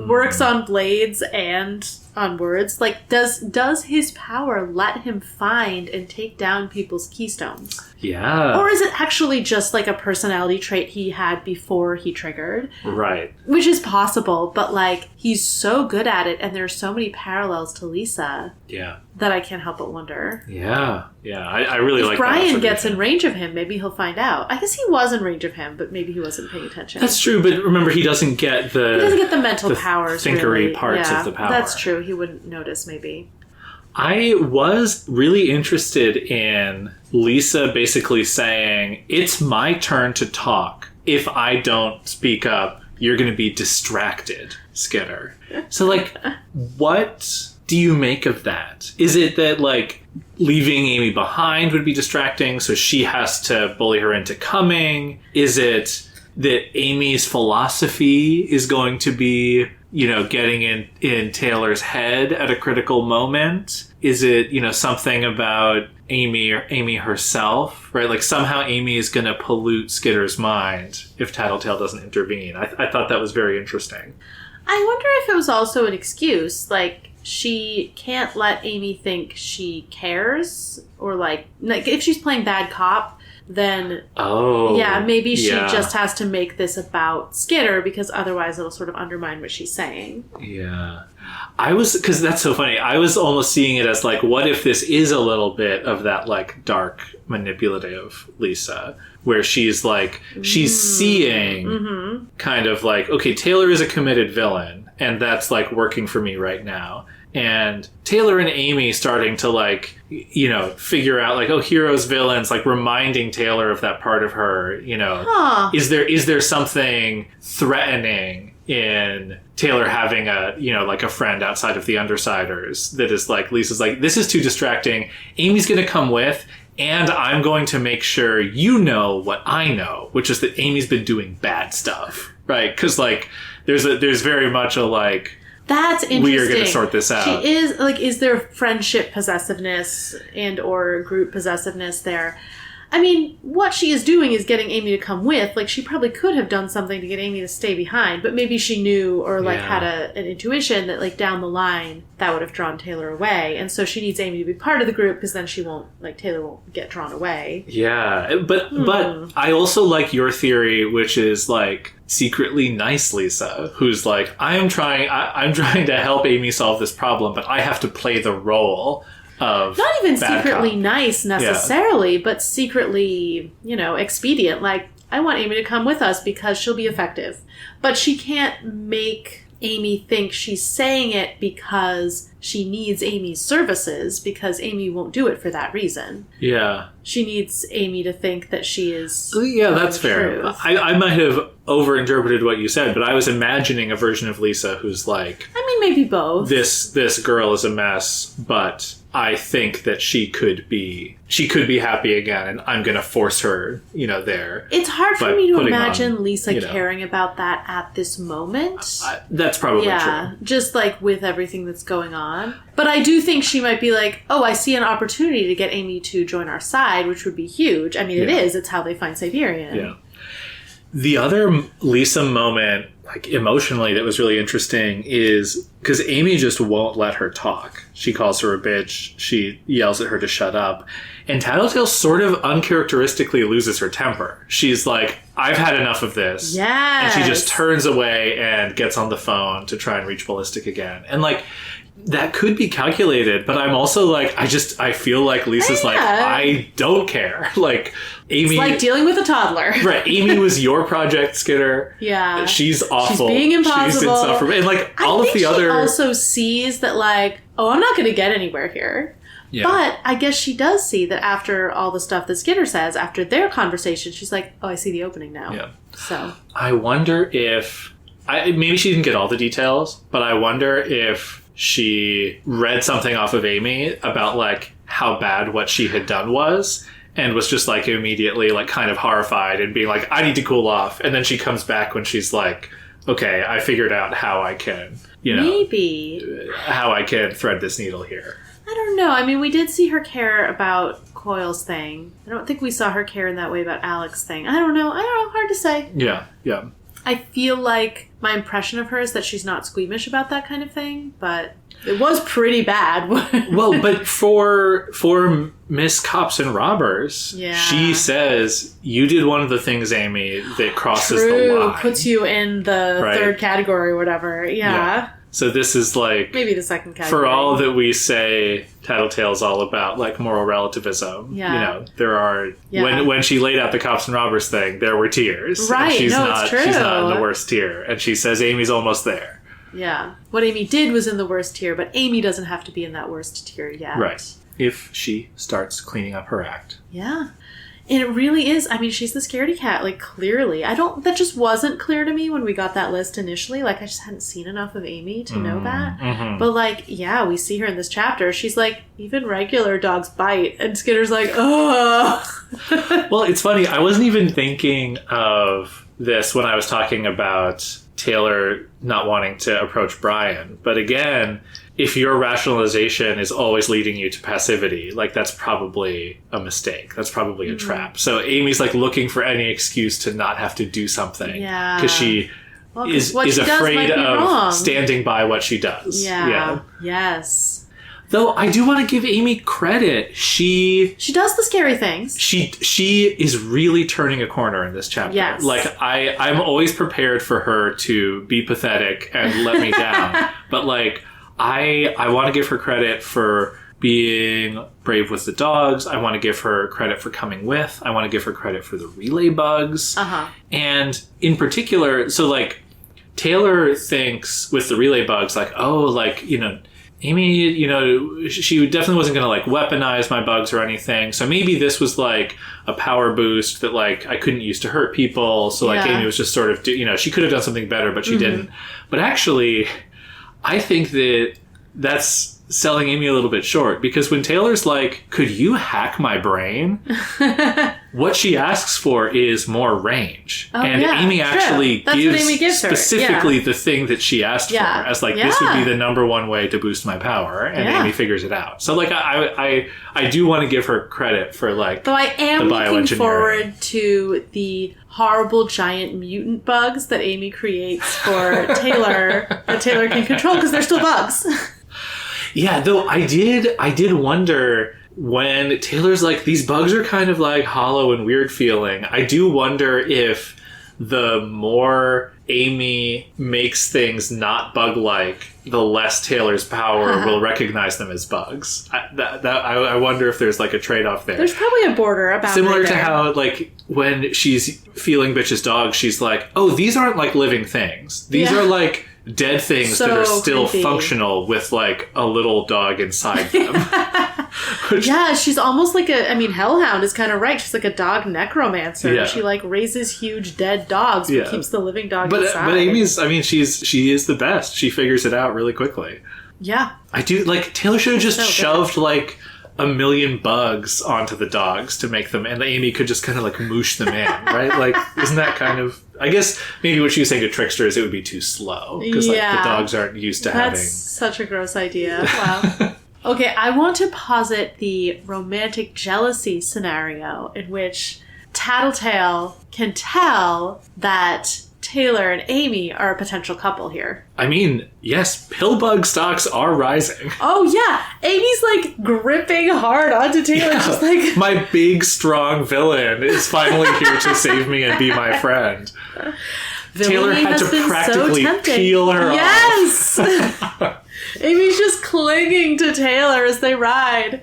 works on blades and on words, like does his power let him find and take down people's keystones? Yeah. Or is it actually just like a personality trait he had before he triggered? Right. Which is possible, but like he's so good at it, and there's so many parallels to Lisa. Yeah. That I can't help but wonder. Yeah. Yeah. I really like that. If Brian gets in range of him, maybe he'll find out. I guess he was in range of him, but maybe he wasn't paying attention. That's true, but remember, he doesn't get the mental powers, thinkery really. parts of the power. That's true. He wouldn't notice, maybe. I was really interested in Lisa basically saying, it's my turn to talk. If I don't speak up, you're going to be distracted, Skitter. So, like, what do you make of that? Is it that, like, leaving Amy behind would be distracting, so she has to bully her into coming? Is it that Amy's philosophy is going to be, you know, getting in Taylor's head at a critical moment? Is it, you know, something about Amy or Amy herself, right? Like somehow Amy is going to pollute Skitter's mind if Tattletale doesn't intervene. I thought that was very interesting. I wonder if it was also an excuse, like she can't let Amy think she cares, or like if she's playing bad cop, then maybe she just has to make this about Skitter, because otherwise it'll sort of undermine what she's saying. Yeah. Because that's so funny. I was almost seeing it as like, what if this is a little bit of that like dark, manipulative Lisa, where she's like, she's seeing kind of like, okay, Taylor is a committed villain, and that's like working for me right now. And Taylor and Amy starting to like, you know, figure out like, oh, heroes, villains, like reminding Taylor of that part of her, you know, is there something threatening in Taylor having a, you know, like a friend outside of the Undersiders that is like, Lisa's like, this is too distracting. Amy's going to come with, and I'm going to make sure you know what I know, which is that Amy's been doing bad stuff, right? Because like, there's very much a like, that's interesting. We are going to sort this out. She is, like, is there friendship possessiveness and or group possessiveness there? I mean, what she is doing is getting Amy to come with. Like, she probably could have done something to get Amy to stay behind, but maybe she knew or, like, had an intuition that, like, down the line, that would have drawn Taylor away. And so she needs Amy to be part of the group, because then she won't, like, Taylor won't get drawn away. Yeah, but I also like your theory, which is, like, secretly nice Lisa, who's like, I'm trying to help Amy solve this problem, but I have to play the role of not even secretly cop. Nice necessarily, but secretly, you know, expedient. Like, I want Amy to come with us because she'll be effective. But she can't make Amy think she's saying it because she needs Amy's services, because Amy won't do it for that reason. Yeah. She needs Amy to think that she is... Yeah, that's fair. I might have overinterpreted what you said, but I was imagining a version of Lisa who's like... I mean, maybe both. This girl is a mess, but I think that she could be happy again, and I'm going to force her, you know, there. It's hard for me to imagine Lisa caring about that at this moment. That's probably true. Just like with everything that's going on. But I do think she might be like, oh, I see an opportunity to get Amy to join our side, which would be huge. I mean, it is. It's how they find Siberian. Yeah. The other Lisa moment, like emotionally, that was really interesting is because Amy just won't let her talk. She calls her a bitch. She yells at her to shut up. And Tattletale sort of uncharacteristically loses her temper. She's like, I've had enough of this. Yes. And she just turns away and gets on the phone to try and reach Ballistic again. And like, that could be calculated, but I'm also like, I feel like Lisa's like, I don't care. Like, Amy... It's like dealing with a toddler. Right. Amy was your project, Skitter. Yeah. She's awful. She's being impossible. She's insufferable. And like, all of the other... she also sees that like, oh, I'm not going to get anywhere here. Yeah. But I guess she does see that after all the stuff that Skitter says, after their conversation, she's like, oh, I see the opening now. Yeah. So. I wonder if... maybe she didn't get all the details, but I wonder if she read something off of Amy about like how bad what she had done was, and was just like immediately like kind of horrified and being like, I need to cool off. And then she comes back when she's like, okay, I figured out how I can, you know, maybe how I can thread this needle here. I don't know. I mean, we did see her care about Coyle's thing. I don't think we saw her care in that way about Alex's thing. I don't know. Hard to say. Yeah. I feel like my impression of her is that she's not squeamish about that kind of thing, but it was pretty bad. Well, but for Miss Cops and Robbers, she says, you did one of the things, Amy, that crosses the line. Puts you in the third category or whatever. Yeah. So this is like... maybe the second category. For all that we say Tattletale's all about, like, moral relativism, there are... When she laid out the Cops and Robbers thing, there were tears. Right, it's true. She's not in the worst tier. And she says Amy's almost there. Yeah. What Amy did was in the worst tier, but Amy doesn't have to be in that worst tier yet. Right. If she starts cleaning up her act. Yeah. And it really is. I mean, she's the scaredy cat, like, clearly. That just wasn't clear to me when we got that list initially. Like, I just hadn't seen enough of Amy to know that. Mm-hmm. But, like, yeah, we see her in this chapter. She's like, even regular dogs bite. And Skitter's like, ugh. Well, it's funny. I wasn't even thinking of this when I was talking about Taylor not wanting to approach Brian. But again, if your rationalization is always leading you to passivity, like, that's probably a mistake. That's probably a trap. So Amy's like looking for any excuse to not have to do something. Yeah. Because she is afraid of standing by what she does. Yeah. Yes. Though I do want to give Amy credit. She does the scary things. She is really turning a corner in this chapter. Yes. Like, I'm always prepared for her to be pathetic and let me down. But, like, I want to give her credit for being brave with the dogs. I want to give her credit for coming with. I want to give her credit for the relay bugs. Uh-huh. And in particular, so, like, Taylor thinks with the relay bugs, like, oh, like, Amy, she definitely wasn't going to, like, weaponize my bugs or anything. So maybe this was, like, a power boost that, like, I couldn't use to hurt people. So, like, Amy was just sort of, she could have done something better, but she didn't. But actually, I think that's selling Amy a little bit short, because when Taylor's like, could you hack my brain? What she asks for is more range. Oh, and Amy actually gives specifically the thing that she asked for, as like, this would be the number one way to boost my power. And Amy figures it out. So, like, I do want to give her credit for, like, though I am looking forward to the horrible giant mutant bugs that Amy creates for Taylor that Taylor can control, because they're still bugs. Yeah, though I did wonder when Taylor's like, these bugs are kind of like hollow and weird feeling. I do wonder if the more Amy makes things not bug-like, the less Taylor's power will recognize them as bugs. I wonder if there's, like, a trade-off there. There's probably a border about similar to how, like, when she's feeling Bitch's dog, she's like, oh, these aren't, like, living things. These are, like, dead things that are still functional with, like, a little dog inside them. She's almost like Hellhound is kind of right. She's like a dog necromancer. Yeah. She, like, raises huge dead dogs but keeps the living dog inside. But Amy's, she is the best. She figures it out really quickly. Yeah. I do, like, Taylor should have just shoved, like, 1 million bugs onto the dogs to make them, and Amy could just kind of, like, moosh them in, right? Like, isn't that kind of... I guess maybe what she was saying to Trickster is it would be too slow, because, like, the dogs aren't used to having... That's such a gross idea. Wow. Okay, I want to posit the romantic jealousy scenario in which Tattletale can tell that Taylor and Amy are a potential couple here. I mean, yes, Pillbug stocks are rising. Oh, yeah. Amy's, like, gripping hard onto Taylor. Yeah. Just like... my big, strong villain is finally here to save me and be my friend. Taylor had to practically peel her off. Yes! Amy's just clinging to Taylor as they ride.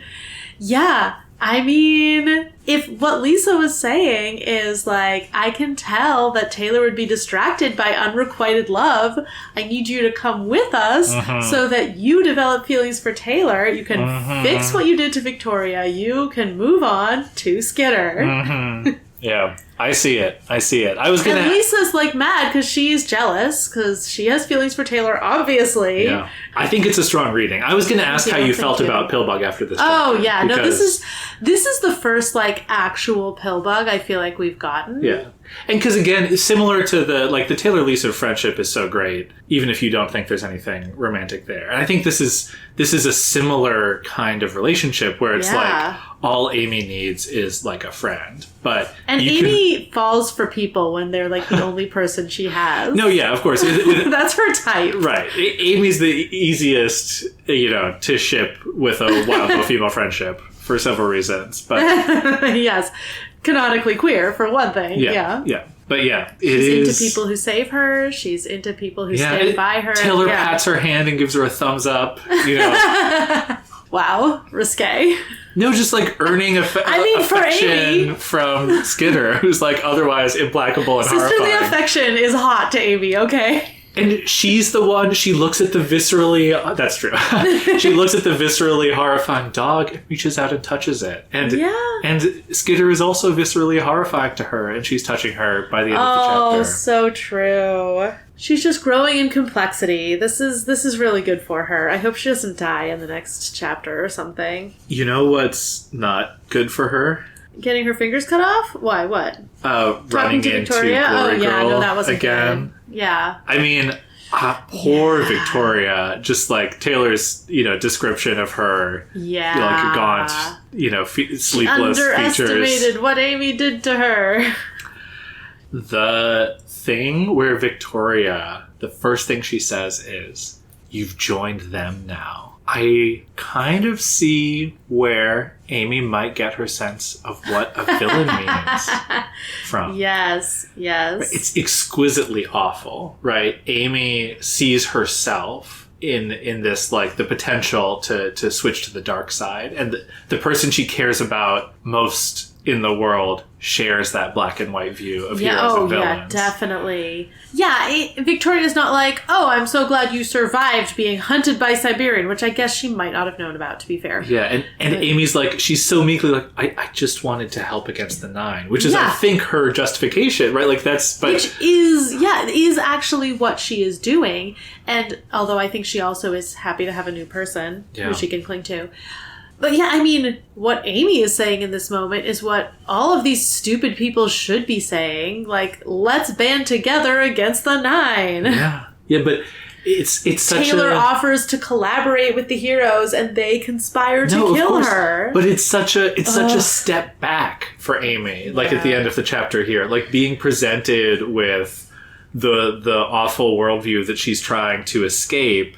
Yeah. I mean, if what Lisa was saying is, like, I can tell that Taylor would be distracted by unrequited love, I need you to come with us so that you develop feelings for Taylor. You can fix what you did to Victoria. You can move on to Skitter. Yeah. I see it. I was gonna. And Lisa's like mad because she's jealous because she has feelings for Taylor, obviously. Yeah, I think it's a strong reading. I was gonna ask how you felt about Pillbug after this. Oh chapter, yeah, no, because, this is the first like actual Pillbug I feel like we've gotten. Yeah. And because, again, similar to the Taylor Lisa friendship is so great, even if you don't think there's anything romantic there. And I think this is a similar kind of relationship where it's like all Amy needs is like a friend. And Amy falls for people when they're like the only person she has. No, yeah, of course. That's her type. Right. Amy's the easiest, to ship with a wild female friendship for several reasons. But yes. Canonically queer, for one thing. Yeah. But yeah, she's into people who save her. She's into people who stand by her. Taylor pats her hand and gives her a thumbs up. Wow, risque. No, just like earning affection from Skitter, who's like otherwise implacable and Sisterly horrifying. affection is hot to Amy, okay? And she's the one, she looks at the viscerally, that's true. She looks at the viscerally horrifying dog and reaches out and touches it. And Skitter is also viscerally horrifying to her, and she's touching her by the end of the chapter. Oh, so true. She's just growing in complexity. This is really good for her. I hope she doesn't die in the next chapter or something. You know what's not good for her? Getting her fingers cut off? Why? What? Running to into Victoria? Glory Girl no, that wasn't again. Good. Yeah. I mean, poor Victoria. Just like Taylor's, description of her, like gaunt, sleepless she underestimated features. what Amy did to her. The thing where Victoria, the first thing she says is, "You've joined them now." I kind of see where Amy might get her sense of what a villain means from. Yes. It's exquisitely awful, right? Amy sees herself in this, like, the potential to switch to the dark side. And the person she cares about most in the world shares that black and white view of heroes and villains. Yeah, definitely. Yeah, Victoria's not like, oh, I'm so glad you survived being hunted by Siberian, which I guess she might not have known about, to be fair. Yeah, and Amy's like, she's so meekly like, I just wanted to help against the 9, which is, I think, her justification, right? Like, which is actually what she is doing. And although I think she also is happy to have a new person who she can cling to. But yeah, I mean, what Amy is saying in this moment is what all of these stupid people should be saying. Like, let's band together against the 9. Yeah, but it's such Taylor offers to collaborate with the heroes, and they conspire to kill her. But it's such a step back for Amy. Like at the end of the chapter here, like being presented with the awful worldview that she's trying to escape.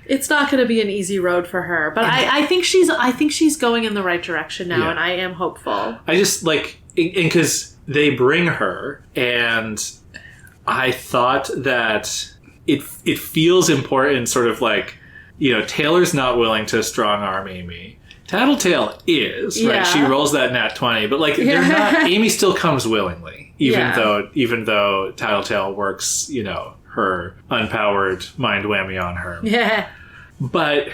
It's not going to be an easy road for her, but I think she's going in the right direction now, and I am hopeful. I just like, because they bring her, and I thought that it feels important, sort of like, Taylor's not willing to strong arm Amy. Tattletale is, right? She rolls that nat 20, but like they're not. Amy still comes willingly, even though Tattletale works, her unpowered mind whammy on her. Yeah. But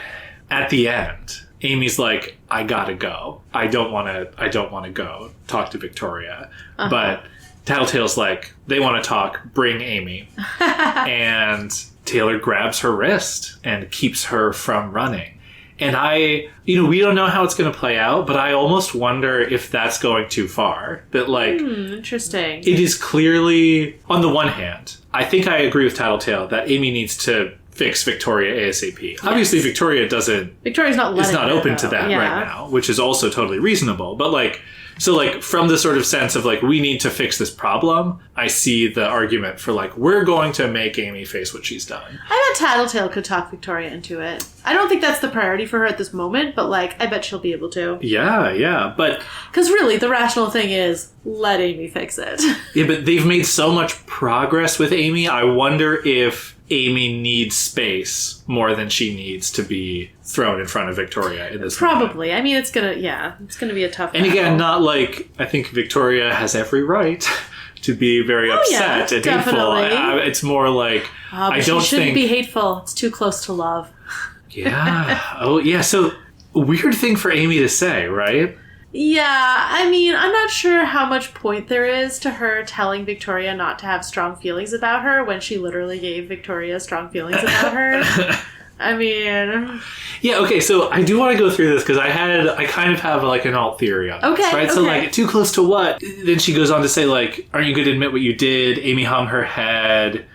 at the end, Amy's like, I gotta go. I don't want to go talk to Victoria. But Tattletale's like, they want to talk, bring Amy. And Taylor grabs her wrist and keeps her from running. And we don't know how it's going to play out, but I almost wonder if that's going too far. That, like... interesting. It is clearly, on the one hand, I think I agree with Tattletale that Amy needs to fix Victoria ASAP. Yes. Obviously, Victoria's not open to that right now, which is also totally reasonable. But, like... So, like, from the sort of sense of, like, we need to fix this problem, I see the argument for, like, we're going to make Amy face what she's done. I bet Tattletale could talk Victoria into it. I don't think that's the priority for her at this moment, but, like, I bet she'll be able to. Yeah, but... Because really, the rational thing is, let Amy fix it. Yeah, but they've made so much progress with Amy, I wonder if Amy needs space more than she needs to be thrown in front of Victoria in this Probably. moment. I mean, it's gonna be a tough And again, not like, I think Victoria has every right to be very upset and hateful. It's more like, I don't think... She shouldn't be hateful. It's too close to love. Yeah. Oh, yeah. So, weird thing for Amy to say, right? Yeah, I mean, I'm not sure how much point there is to her telling Victoria not to have strong feelings about her when she literally gave Victoria strong feelings about her. I mean... Yeah, okay, so I do want to go through this because I kind of have like an alt theory on this, right? Okay. So like, too close to what? Then she goes on to say like, aren't you going to admit what you did? Amy hung her head.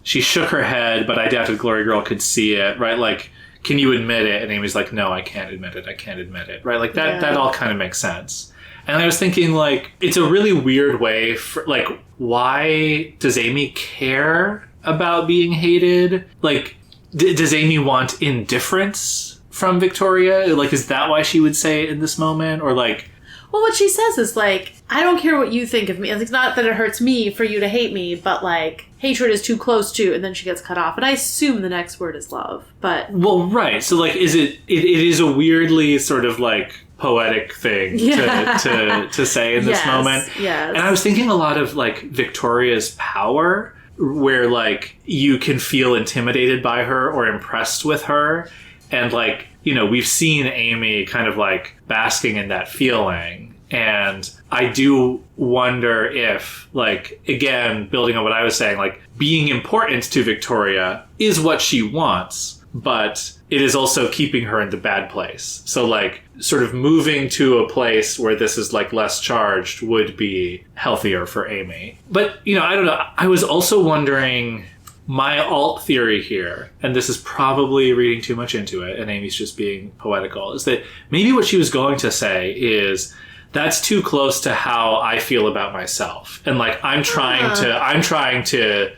She shook her head, but I doubted Glory Girl could see it, right? Like, can you admit it? And Amy's like, no, I can't admit it. I can't admit it, right? Like that all kind of makes sense. And I was thinking like, it's a really weird way for like, why does Amy care about being hated? Like, does Amy want indifference from Victoria? Like, is that why she would say it in this moment? Or like... Well, what she says is like, I don't care what you think of me. It's not that it hurts me for you to hate me, but like, hatred is too close to, and then she gets cut off. And I assume the next word is love, but... Well, right. So like, it is a weirdly sort of like poetic thing to say in this moment. Yes. And I was thinking a lot of like Victoria's power, where like you can feel intimidated by her or impressed with her. And like, you know, we've seen Amy kind of like basking in that feeling. And I do wonder if, like, again, building on what I was saying, like being important to Victoria is what she wants, but it is also keeping her in the bad place. So like sort of moving to a place where this is like less charged would be healthier for Amy. But, you know, I don't know. I was also wondering, my alt theory here, and this is probably reading too much into it, and Amy's just being poetical, is that maybe what she was going to say is, that's too close to how I feel about myself. And like, I'm trying to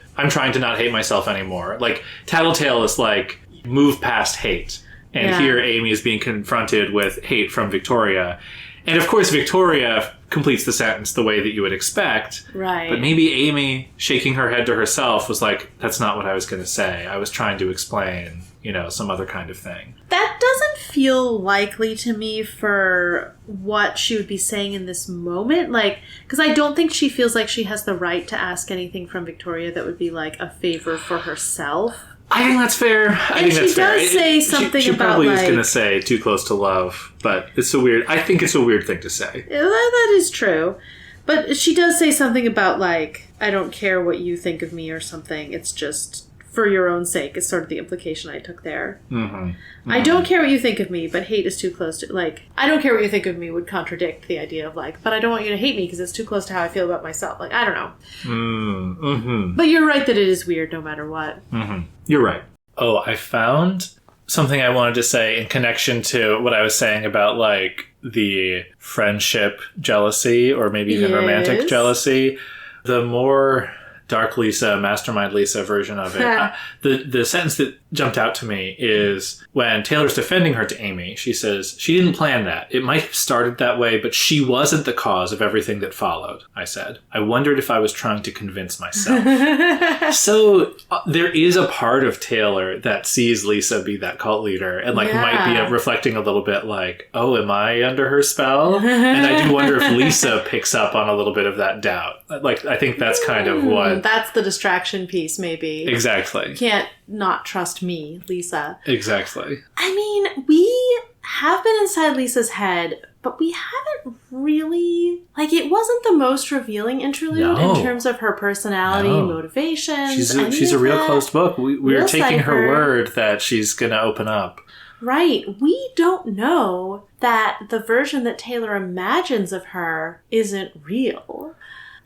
not hate myself anymore. Like, Tattletale is like, move past hate. And here Amy is being confronted with hate from Victoria. And of course, Victoria completes the sentence the way that you would expect. Right. But maybe Amy, shaking her head to herself, was like, that's not what I was going to say. I was trying to explain, you know, some other kind of thing. That doesn't feel likely to me for what she would be saying in this moment. Like, because I don't think she feels like she has the right to ask anything from Victoria that would be like a favor for herself. I think that's fair. I think that's fair. She does say something she about, probably like... is going to say too close to love, but it's a weird... I think it's a weird thing to say. That is true. But she does say something about, like, I don't care what you think of me or something. It's just for your own sake is sort of the implication I took there. Mm-hmm. Mm-hmm. I don't care what you think of me, but hate is too close to... Like, I don't care what you think of me would contradict the idea of, like, but I don't want you to hate me because it's too close to how I feel about myself. Like, I don't know. Mm-hmm. But you're right that it is weird no matter what. Mm-hmm. You're right. Oh, I found something I wanted to say in connection to what I was saying about, like, the friendship jealousy or maybe even romantic jealousy. The more Dark Lisa, Mastermind Lisa version of it, the sentence that jumped out to me is when Taylor's defending her to Amy, she says, she didn't plan that. It might have started that way, but she wasn't the cause of everything that followed, I said. I wondered if I was trying to convince myself. So there is a part of Taylor that sees Lisa be that cult leader and like might be reflecting a little bit like, oh, am I under her spell? And I do wonder if Lisa picks up on a little bit of that doubt. Like, I think that's kind of what... That's the distraction piece, maybe. Exactly. You can't not trust me, Lisa. Exactly. I mean, we have been inside Lisa's head, but we haven't really... Like, it wasn't the most revealing interlude in terms of her personality, motivations. She's a real closed book. We're taking her word that she's going to open up. Right. We don't know that the version that Taylor imagines of her isn't real.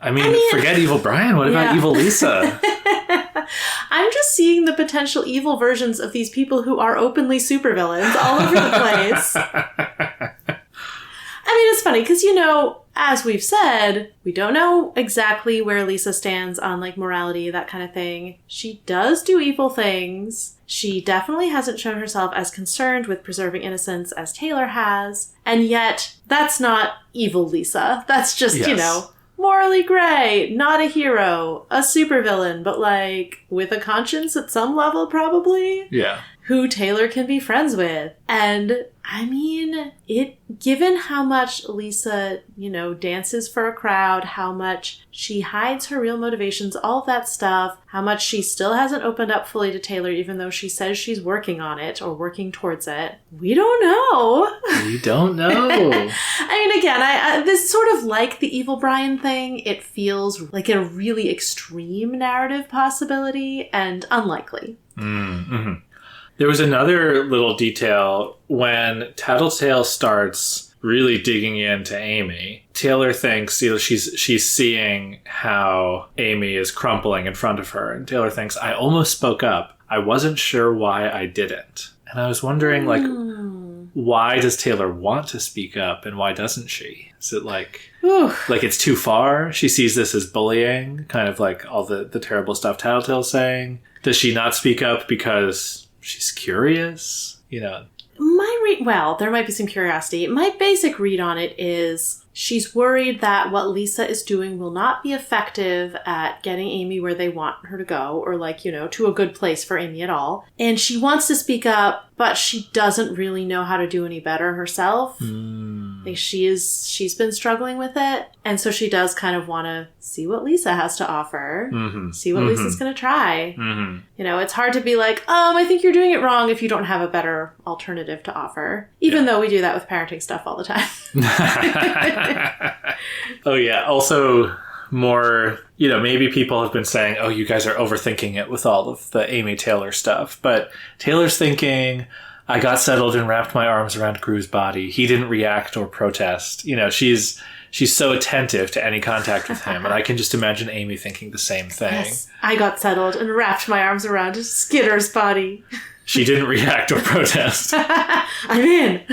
I mean, forget Evil Brian. What about Evil Lisa? I'm just seeing the potential evil versions of these people who are openly supervillains all over the place. I mean, it's funny because, you know, as we've said, we don't know exactly where Lisa stands on, like, morality, that kind of thing. She does do evil things. She definitely hasn't shown herself as concerned with preserving innocence as Taylor has. And yet, that's not evil Lisa. That's just, you know... morally gray, not a hero, a supervillain, but like with a conscience at some level, probably. Yeah. who Taylor can be friends with. And I mean, given how much Lisa, dances for a crowd, how much she hides her real motivations, all of that stuff, how much she still hasn't opened up fully to Taylor, even though she says she's working on it or working towards it. We don't know. We don't know. I mean, again, I this sort of like the evil Brian thing. It feels like a really extreme narrative possibility and unlikely. Mm-hmm. There was another little detail when Tattletale starts really digging into Amy. Taylor thinks she's seeing how Amy is crumpling in front of her, and Taylor thinks, I almost spoke up. I wasn't sure why I didn't. And I was wondering, why does Taylor want to speak up and why doesn't she? Is it like it's too far? She sees this as bullying, kind of like all the terrible stuff Tattletale's saying. Does she not speak up because she's curious? Well, there might be some curiosity. My basic read on it is she's worried that what Lisa is doing will not be effective at getting Amy where they want her to go, or to a good place for Amy at all. And she wants to speak up, but she doesn't really know how to do any better herself. Like she's been struggling with it. And so she does kind of want to see what Lisa has to offer, see what Lisa's going to try. It's hard to be like, I think you're doing it wrong if you don't have a better alternative to offer, even though we do that with parenting stuff all the time. Oh, yeah. Also, more, maybe people have been saying, oh, you guys are overthinking it with all of the Amy Taylor stuff. But Taylor's thinking, I got settled and wrapped my arms around Gru's body. He didn't react or protest. She's so attentive to any contact with him. And I can just imagine Amy thinking the same thing. Yes, I got settled and wrapped my arms around Skitter's body. She didn't react or protest. I'm in.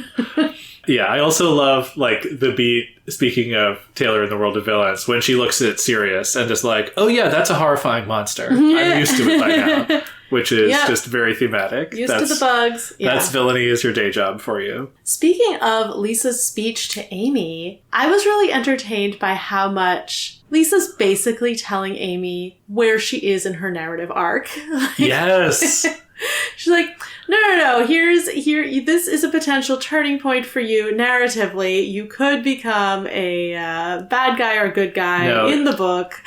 Yeah, I also love, the beat, speaking of Taylor in the world of villains, when she looks at Sirius and just oh yeah, that's a horrifying monster. I'm used to it by now, which is just very thematic. Used to the bugs. Yeah. That's villainy is your day job for you. Speaking of Lisa's speech to Amy, I was really entertained by how much Lisa's basically telling Amy where she is in her narrative arc. Yes. She's like, no, this is a potential turning point for you narratively. You could become a bad guy or a good guy in the book.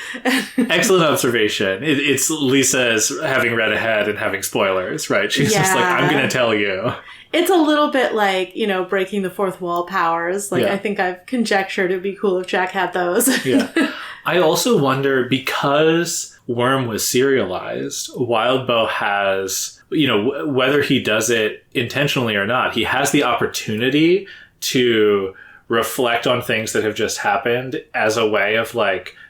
Excellent observation. It's Lisa as having read ahead and having spoilers, right? She's just like, I'm going to tell you. It's a little bit like, breaking the fourth wall powers. I think I've conjectured it'd be cool if Jack had those. Yeah. I also wonder, because Worm was serialized, Wildbow has, whether he does it intentionally or not, he has the opportunity to reflect on things that have just happened as a way of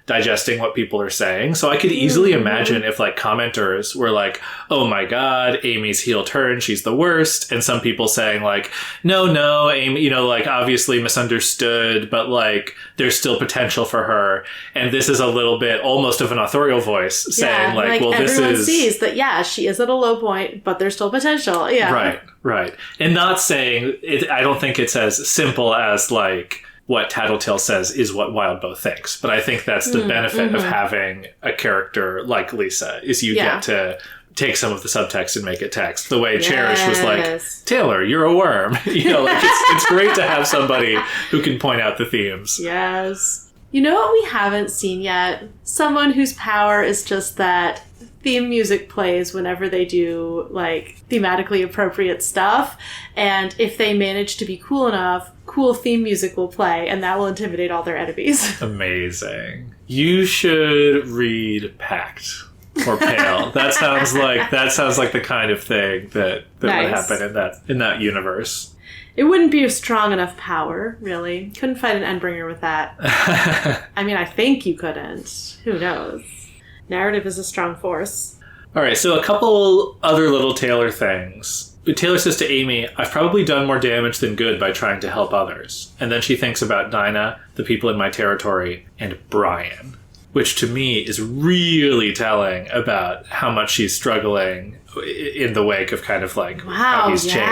digesting what people are saying. So I could easily imagine if commenters were like, oh my God, Amy's heel turn, she's the worst. And some people saying no, Amy, obviously misunderstood, but there's still potential for her. And this is a little bit almost of an authorial voice saying well, this is... Everyone sees that, she is at a low point, but there's still potential. Yeah. Right. And not saying, I don't think it's as simple as what Tattletale says is what Wildbow thinks. But I think that's the benefit of having a character like Lisa, is you get to take some of the subtext and make it text. The way Cherish was like, Taylor, you're a worm. It's great to have somebody who can point out the themes. Yes. You know what we haven't seen yet? Someone whose power is just that theme music plays whenever they do thematically appropriate stuff, and if they manage to be cool enough, cool theme music will play, and that will intimidate all their enemies. Amazing. You should read Pact or Pale. That sounds like the kind of thing that would happen in that universe. It wouldn't be a strong enough power, really. Couldn't fight an Endbringer with that. I mean, I think you couldn't. Who knows? Narrative is a strong force. All right, so a couple other little Taylor things. Taylor says to Amy, I've probably done more damage than good by trying to help others. And then she thinks about Dinah, the people in my territory, and Brian, which to me is really telling about how much she's struggling in the wake of how he's changed.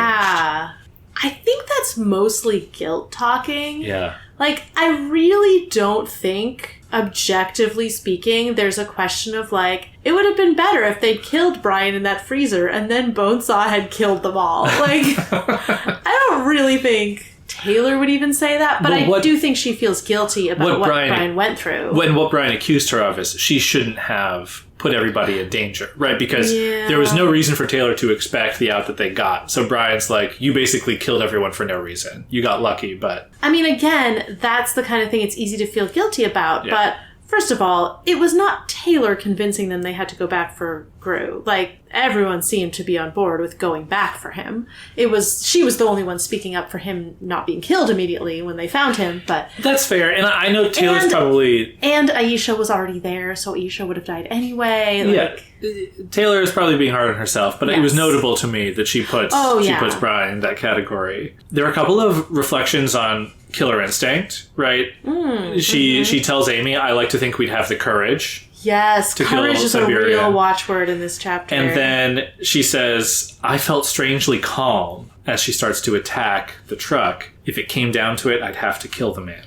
I I think that's mostly guilt talking. Yeah. Like, I really don't think, objectively speaking, there's a question of, like, it would have been better if they'd killed Brian in that freezer and then Bonesaw had killed them all. Like, I don't really think Taylor would even say that, but I do think she feels guilty about what Brian went through. When what Brian accused her of is she shouldn't have put everybody in danger, right? Because there was no reason for Taylor to expect the out that they got. So Brian's like, you basically killed everyone for no reason. You got lucky, but... I mean, again, that's the kind of thing it's easy to feel guilty about, but... First of all, it was not Taylor convincing them they had to go back for Gru. Like, everyone seemed to be on board with going back for him. She was the only one speaking up for him not being killed immediately when they found him, but... That's fair, and I know Taylor's probably... And Aisha was already there, so Aisha would have died anyway. Taylor is probably being hard on herself, but it was notable to me that she puts Brian in that category. There are a couple of reflections on killer instinct, right? She tells Amy, I like to think we'd have the courage. Yes, to courage kill is Siberian. a real watchword in this chapter. And then she says, I felt strangely calm as she starts to attack the truck. If it came down to it, I'd have to kill the man.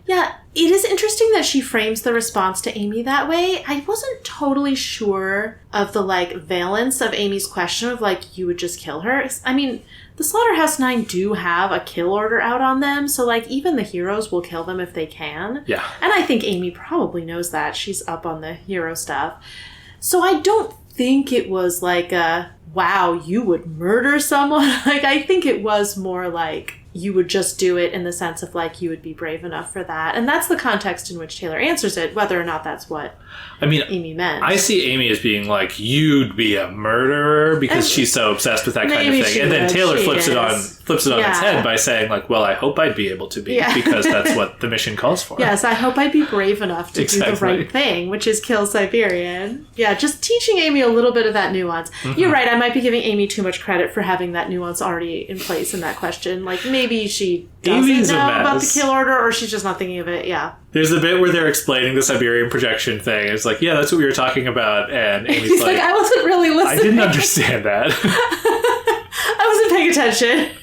Yeah, it is interesting that she frames the response to Amy that way. I wasn't totally sure of the, like, valence of Amy's question of, like, you would just kill her. I mean, the Slaughterhouse 9 do have a kill order out on them, so, like, even the heroes will kill them if they can. Yeah. And I think Amy probably knows that. She's up on the hero stuff. So I don't think it was like a, wow, you would murder someone. Like, I think it was more like... you would just do it in the sense of, like, you would be brave enough for that. And that's the context in which Taylor answers it, whether or not that's what Amy meant. I see Amy as being like, you'd be a murderer, because she's so obsessed with that kind of thing. And then Taylor flips it on its head by saying, like, well, I hope I'd be able to be, because that's what the mission calls for. Yes, I hope I'd be brave enough to do the right thing, which is kill Siberian. Yeah, just teaching Amy a little bit of that nuance. You're right, I might be giving Amy too much credit for having that nuance already in place in that question. Like, maybe she doesn't know about the kill order, or she's just not thinking of it. Yeah. There's the bit where they're explaining the Siberian projection thing. It's like, yeah, that's what we were talking about. And Amy's like, I wasn't really listening. I didn't understand that. I wasn't paying attention.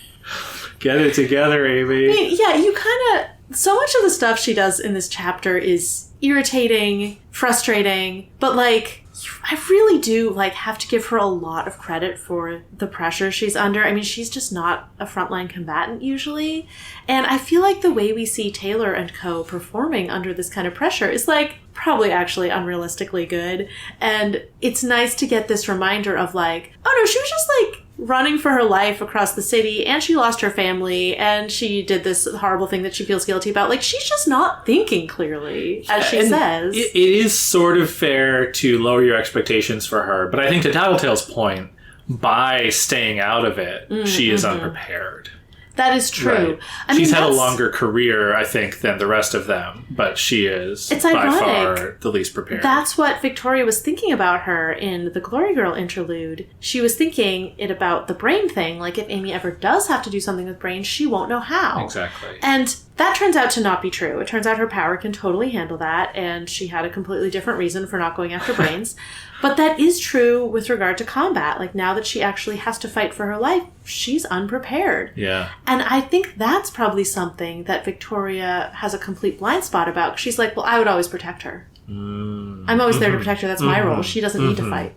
Get it together, Amy. I mean, yeah, you kind of... So much of the stuff she does in this chapter is irritating, frustrating, but, like... I really do, like, have to give her a lot of credit for the pressure she's under. I mean, she's just not a frontline combatant usually. And I feel like the way we see Taylor and co. performing under this kind of pressure is, like, probably actually unrealistically good. And it's nice to get this reminder of, like, oh no, she was just, like, running for her life across the city, and she lost her family, and she did this horrible thing that she feels guilty about. Like, she's just not thinking clearly, as she says. It is sort of fair to lower your expectations for her, but I think to Tattletale's point, by staying out of it, she is unprepared. That is true. Right. She's had a longer career, I think, than the rest of them, but she is by far the least prepared. That's what Victoria was thinking about her in the Glory Girl interlude. She was thinking it about the brain thing. Like, if Amy ever does have to do something with brains, she won't know how. Exactly. And that turns out to not be true. It turns out her power can totally handle that, and she had a completely different reason for not going after brains. But that is true with regard to combat. Like, now that she actually has to fight for her life, she's unprepared. Yeah. And I think that's probably something that Victoria has a complete blind spot about. She's like, well, I would always protect her. I'm always there to protect her. That's my role. She doesn't need to fight.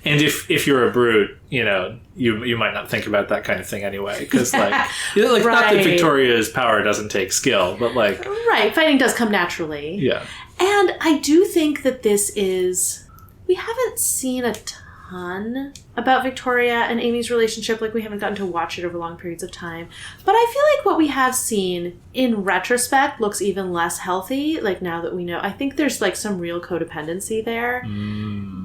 And if you're a brute, you know, you might not think about that kind of thing anyway. Because, not that Victoria's power doesn't take skill, but, like... Right. Fighting does come naturally. Yeah. And I do think that this is... We haven't seen a ton about Victoria and Amy's relationship. Like, we haven't gotten to watch it over long periods of time. But I feel like what we have seen, in retrospect, looks even less healthy. Like, now that we know. I think there's, like, some real codependency there.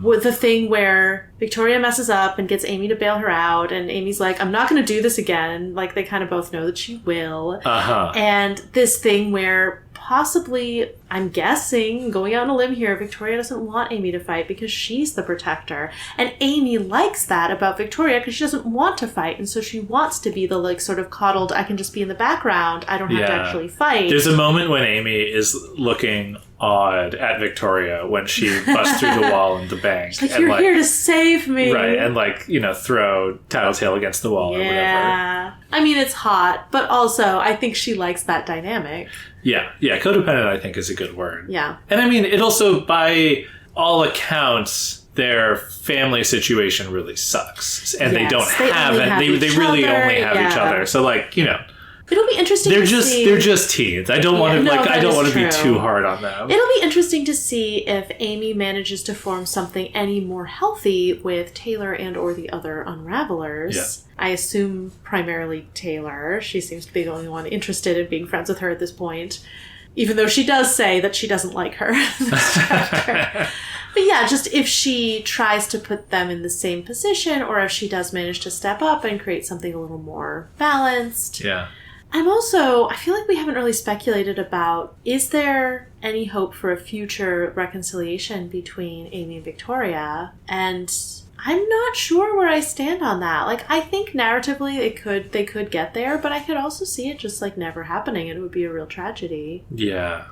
With the thing where Victoria messes up and gets Amy to bail her out. And Amy's like, I'm not going to do this again. Like, they kind of both know that she will. And this thing where... possibly I'm guessing, going out on a limb here, Victoria doesn't want Amy to fight because she's the protector. And Amy likes that about Victoria because she doesn't want to fight. And so she wants to be the, like, sort of coddled, I can just be in the background. I don't have to actually fight. There's a moment when Amy is looking odd at Victoria when she busts through the wall in the bank. She's like, you're here to save me. Right, and, like, you know, throw Tattletale against the wall or whatever. Yeah. I mean, it's hot, but also I think she likes that dynamic. Yeah, codependent, I think, is a good word. Yeah. And I mean, it also, by all accounts, their family situation really sucks. And they don't have it. They really only have each other. So, like, you know. It'll be interesting to see. They're just teens. I don't want to be too hard on them. It'll be interesting to see if Amy manages to form something any more healthy with Taylor and or the other Unravelers. Yeah. I assume primarily Taylor. She seems to be the only one interested in being friends with her at this point. Even though she does say that she doesn't like her in this chapter. But yeah, just if she tries to put them in the same position, or if she does manage to step up and create something a little more balanced. Yeah. I feel like we haven't really speculated about, is there any hope for a future reconciliation between Amy and Victoria? And I'm not sure where I stand on that. Like, I think narratively they could get there, but I could also see it just, like, never happening, and it would be a real tragedy. Yeah.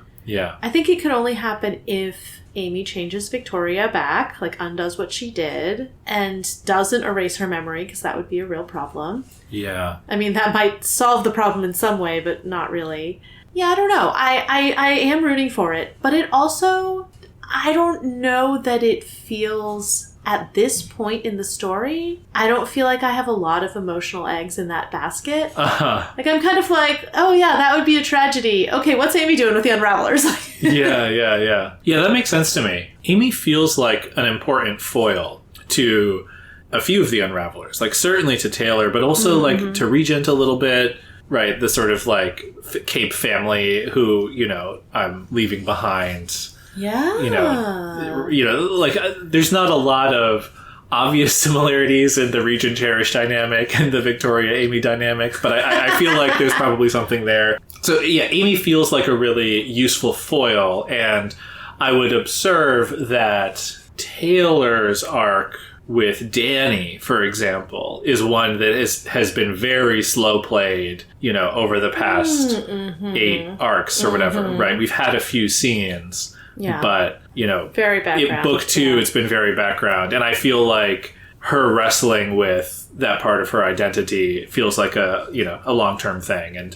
I think it could only happen if Amy changes Victoria back, like undoes what she did, and doesn't erase her memory, because that would be a real problem. Yeah. I mean, that might solve the problem in some way, but not really. Yeah, I don't know. I am rooting for it, but it also, I don't know that it feels, at this point in the story, I don't feel like I have a lot of emotional eggs in that basket. Uh-huh. Like, I'm kind of like, oh yeah, that would be a tragedy. Okay, what's Amy doing with the Unravelers? Yeah, that makes sense to me. Amy feels like an important foil to a few of the Unravelers. Like, certainly to Taylor, but also, like, to Regent a little bit. Right, the sort of, like, Cape family who, you know, I'm leaving behind. Yeah. You know, like, there's not a lot of obvious similarities in the Regent Cherish dynamic and the Victoria-Amy dynamic, but I feel like there's probably something there. So, yeah, Amy feels like a really useful foil, and I would observe that Taylor's arc with Danny, for example, is one that has been very slow played, you know, over the past 8 arcs or whatever, right? We've had a few scenes. Yeah. But, you know, very background. Book 2, it's been very background. And I feel like her wrestling with that part of her identity feels like a long-term thing. And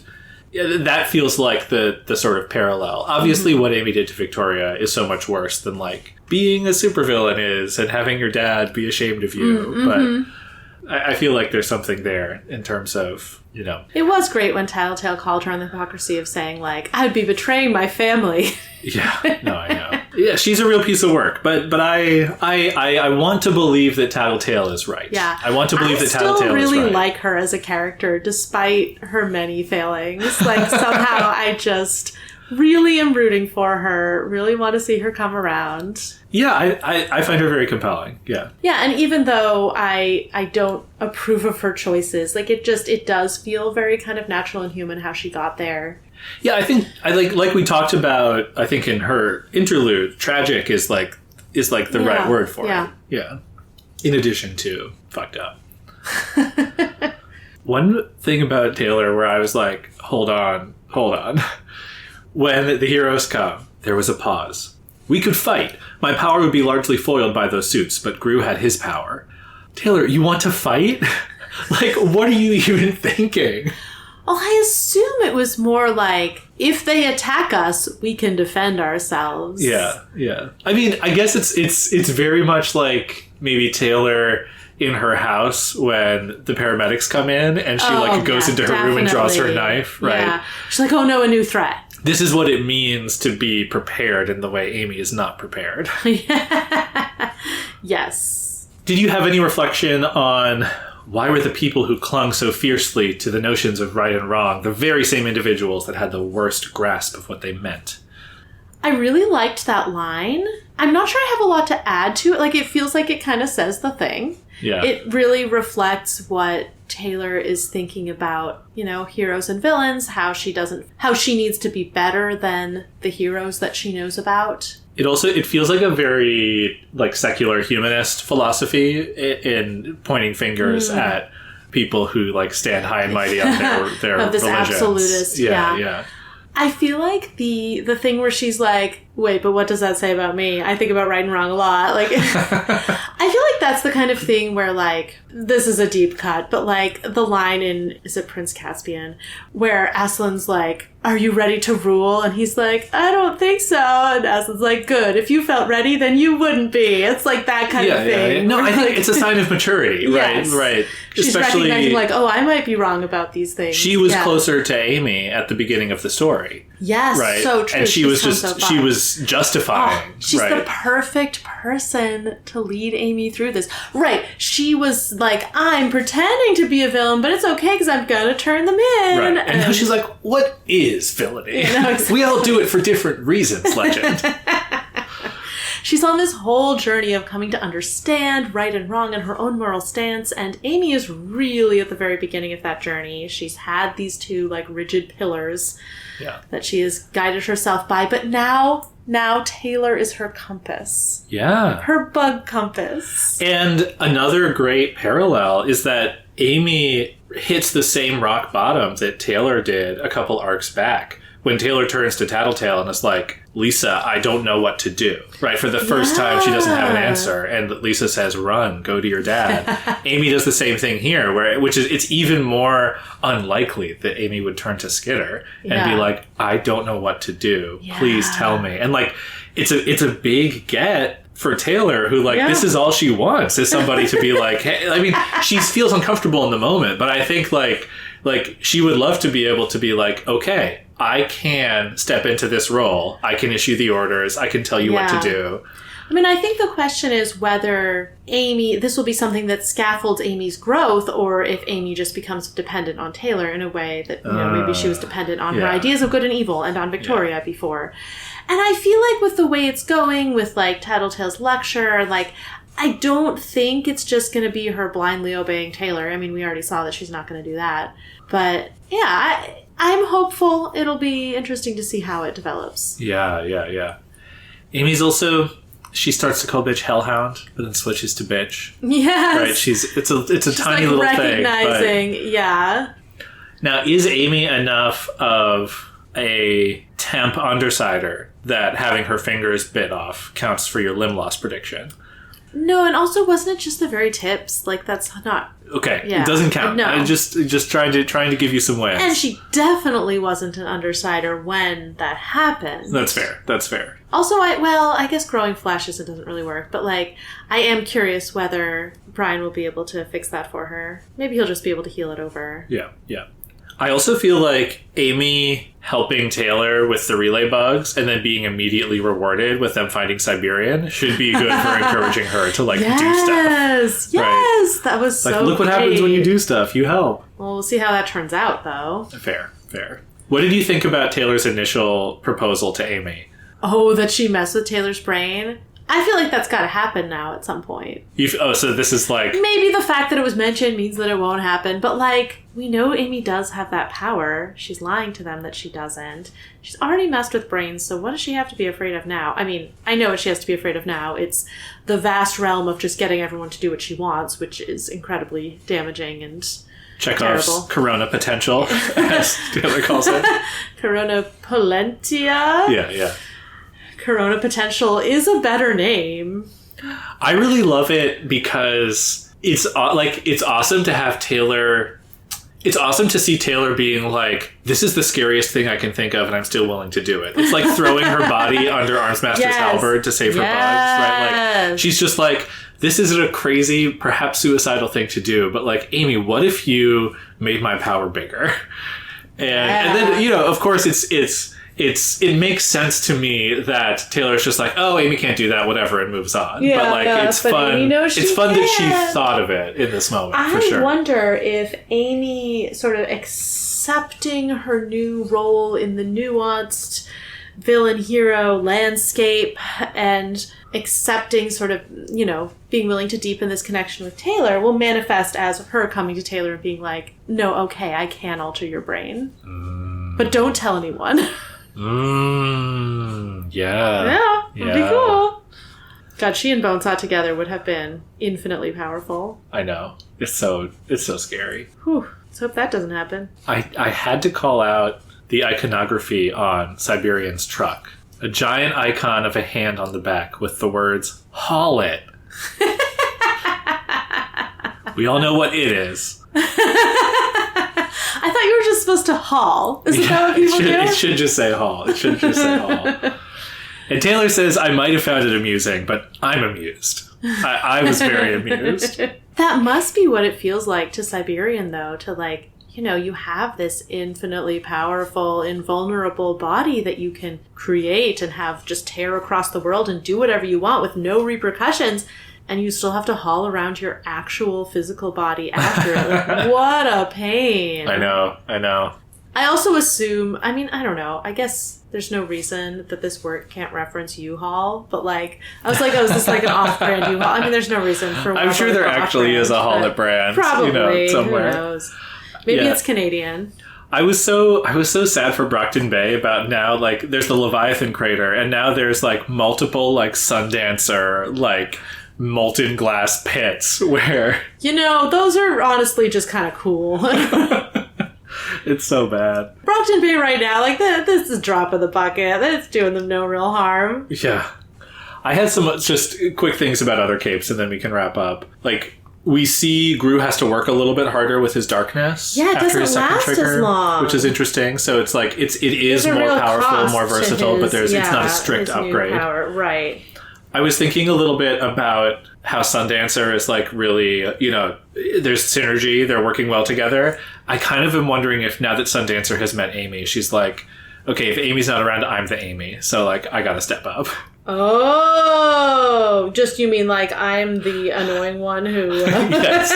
that feels like the sort of parallel. Obviously, what Amy did to Victoria is so much worse than, like, being a supervillain is and having your dad be ashamed of you. But I feel like there's something there in terms of, you know. It was great when Tattletale called her on the hypocrisy of saying, like, I would be betraying my family. Yeah, no, I know. Yeah, she's a real piece of work, but I want to believe that Tattletale is right. Yeah, I want to believe that Tattletale is right. I still really like her as a character, despite her many failings. Like, somehow I just really am rooting for her. Really want to see her come around. Yeah, I find her very compelling. Yeah. Yeah, and even though I don't approve of her choices, like, it does feel very kind of natural and human how she got there. Yeah, I think like we talked about, I think in her interlude, tragic is like the right word for it. Yeah. In addition to fucked up. One thing about Taylor where I was like, hold on. When the heroes come, there was a pause. We could fight. My power would be largely foiled by those suits, but Gru had his power. Taylor, you want to fight? Like, what are you even thinking? Well, I assume it was more like, if they attack us, we can defend ourselves. Yeah. I mean, I guess it's very much like maybe Taylor in her house when the paramedics come in and she goes into her room and draws her knife, right? Yeah. She's like, oh no, a new threat. This is what it means to be prepared in the way Amy is not prepared. Yes. Did you have any reflection on why were the people who clung so fiercely to the notions of right and wrong the very same individuals that had the worst grasp of what they meant? I really liked that line. I'm not sure I have a lot to add to it. Like, it feels like it kind of says the thing. Yeah. It really reflects what Taylor is thinking about, heroes and villains, how she needs to be better than the heroes that she knows about. It feels like a very secular humanist philosophy in pointing fingers at people who stand high and mighty on their of this religions. Absolutist. Yeah. I feel like the thing where she's like, wait, but what does that say about me? I think about right and wrong a lot. I feel like that's the kind of thing where this is a deep cut, but the line in, is it Prince Caspian, where Aslan's like, are you ready to rule? And he's like, I don't think so. And Aslan's like, good. If you felt ready, then you wouldn't be. It's that kind of thing. Yeah. No, I think it's a sign of maturity, right? Yes. Right. She's especially recognizing I might be wrong about these things. She was closer to Amy at the beginning of the story. Yes, right? So true. And she was justifying. She's right? the perfect person to lead Amy through this. Right. She was like, I'm pretending to be a villain, but it's okay because I'm going to turn them in. Right. And now she's like, what is villainy? Exactly. We all do it for different reasons, legend. She's on this whole journey of coming to understand right and wrong and her own moral stance, and Amy is really at the very beginning of that journey. She's had these two rigid pillars that she has guided herself by, but now Taylor is her compass. Yeah. Her bug compass. And another great parallel is that Amy hits the same rock bottom that Taylor did a couple arcs back. When Taylor turns to Tattletale and is like, Lisa, I don't know what to do. Right? For the first time, she doesn't have an answer. And Lisa says, run, go to your dad. Amy does the same thing here, it's even more unlikely that Amy would turn to Skitter and be like, I don't know what to do. Please tell me. And it's a big get for Taylor, who this is all she wants, is somebody to be like, hey, I mean, she feels uncomfortable in the moment, but I think she would love to be able to be like, okay, I can step into this role. I can issue the orders. I can tell you what to do. I mean, I think the question is whether this will be something that scaffolds Amy's growth, or if Amy just becomes dependent on Taylor in a way that, maybe she was dependent on her ideas of good and evil and on Victoria before. And I feel like with the way it's going, with Tattletale's lecture, I don't think it's just going to be her blindly obeying Taylor. I mean, we already saw that she's not going to do that. But yeah, I'm hopeful. It'll be interesting to see how it develops. Yeah. Amy's also, she starts to call bitch hellhound, but then switches to bitch. Yes. Right. It's a tiny little thing. Recognizing. Now, is Amy enough of a temp undersider that having her fingers bit off counts for your limb loss prediction? No, and also wasn't it just the very tips? That's not... Okay, it doesn't count. No. I'm just trying to give you some wins. And she definitely wasn't an undersider when that happened. That's fair. Also, I guess growing flashes, it doesn't really work, but I am curious whether Brian will be able to fix that for her. Maybe he'll just be able to heal it over. Yeah. I also feel like Amy helping Taylor with the relay bugs and then being immediately rewarded with them finding Siberian should be good for encouraging her to do stuff. Yes, right? That was so look what happens when you do stuff. You help. Well, we'll see how that turns out, though. Fair. What did you think about Taylor's initial proposal to Amy? Oh, that she messed with Taylor's brain? I feel like that's got to happen now at some point. So this is maybe the fact that it was mentioned means that it won't happen, but we know Amy does have that power. She's lying to them that she doesn't. She's already messed with brains, so what does she have to be afraid of now? I mean, I know what she has to be afraid of now. It's the vast realm of just getting everyone to do what she wants, which is incredibly damaging and Chekhov's terrible. Corona potential, as Taylor calls it. Corona Polentia? Yeah. Corona Potential is a better name. I really love it because it's awesome to have Taylor. It's awesome to see Taylor being like, this is the scariest thing I can think of and I'm still willing to do it. It's like throwing her body under Armsmaster's halberd to save her bugs, right? She's just like, this isn't a crazy, perhaps suicidal thing to do, but Amy, what if you made my power bigger? And then, of course it makes sense to me that Taylor's just like, oh, Amy can't do that, whatever, and moves on. It's fun. It's fun that she thought of it in this moment, for sure. I wonder if Amy sort of accepting her new role in the nuanced villain hero landscape and accepting sort of, you know, being willing to deepen this connection with Taylor will manifest as her coming to Taylor and being like, no, okay, I can alter your brain. But don't tell anyone. Yeah. Yeah, it'd be cool. God, she and Bonesaw together would have been infinitely powerful. I know. It's so scary. Whew. Let's hope that doesn't happen. I had to call out the iconography on Siberian's truck. A giant icon of a hand on the back with the words, haul it. We all know what it is. I thought you were just supposed to haul. Isn't that what people do? It should just say haul. It should just say haul. And Taylor says, I might have found it amusing, but I'm amused. I was very amused. That must be what it feels like to Siberian, though, to like, you know, you have this infinitely powerful, invulnerable body that you can create and have just tear across the world and do whatever you want with no repercussions. And you still have to haul around your actual physical body after it. Like, what a pain. I know. I also assume, I mean, I don't know. I guess there's no reason that this work can't reference U-Haul. But like, I was like, oh, is this like an off-brand U-Haul? I mean, there's no reason for I'm sure there actually is a Haul-It brand. Probably. You know, somewhere. Who knows? Maybe it's Canadian. I was so sad for Brockton Bay about now, like, there's the Leviathan crater, and now there's like multiple like Sundancer, like molten glass pits where, you know, those are honestly just kind of cool. It's so bad. Brockton Bay right now, like, this is a drop in the bucket. That's doing them no real harm. Yeah. I had some just quick things about other capes, and then we can wrap up. Like, we see Gru has to work a little bit harder with his darkness. Yeah, it after his doesn't second last trigger, as long. which is interesting. So it's like, it is There's a more real powerful, cost more to versatile, but his, it's not a strict his new upgrade. power. Right. I was thinking a little bit about how Sundancer is like really, you know, there's synergy. They're working well together. I kind of am wondering if now that Sundancer has met Amy, she's like, okay, if Amy's not around, I'm the Amy. So like, I got to step up. Oh, just you mean like I'm the annoying one who... Yes.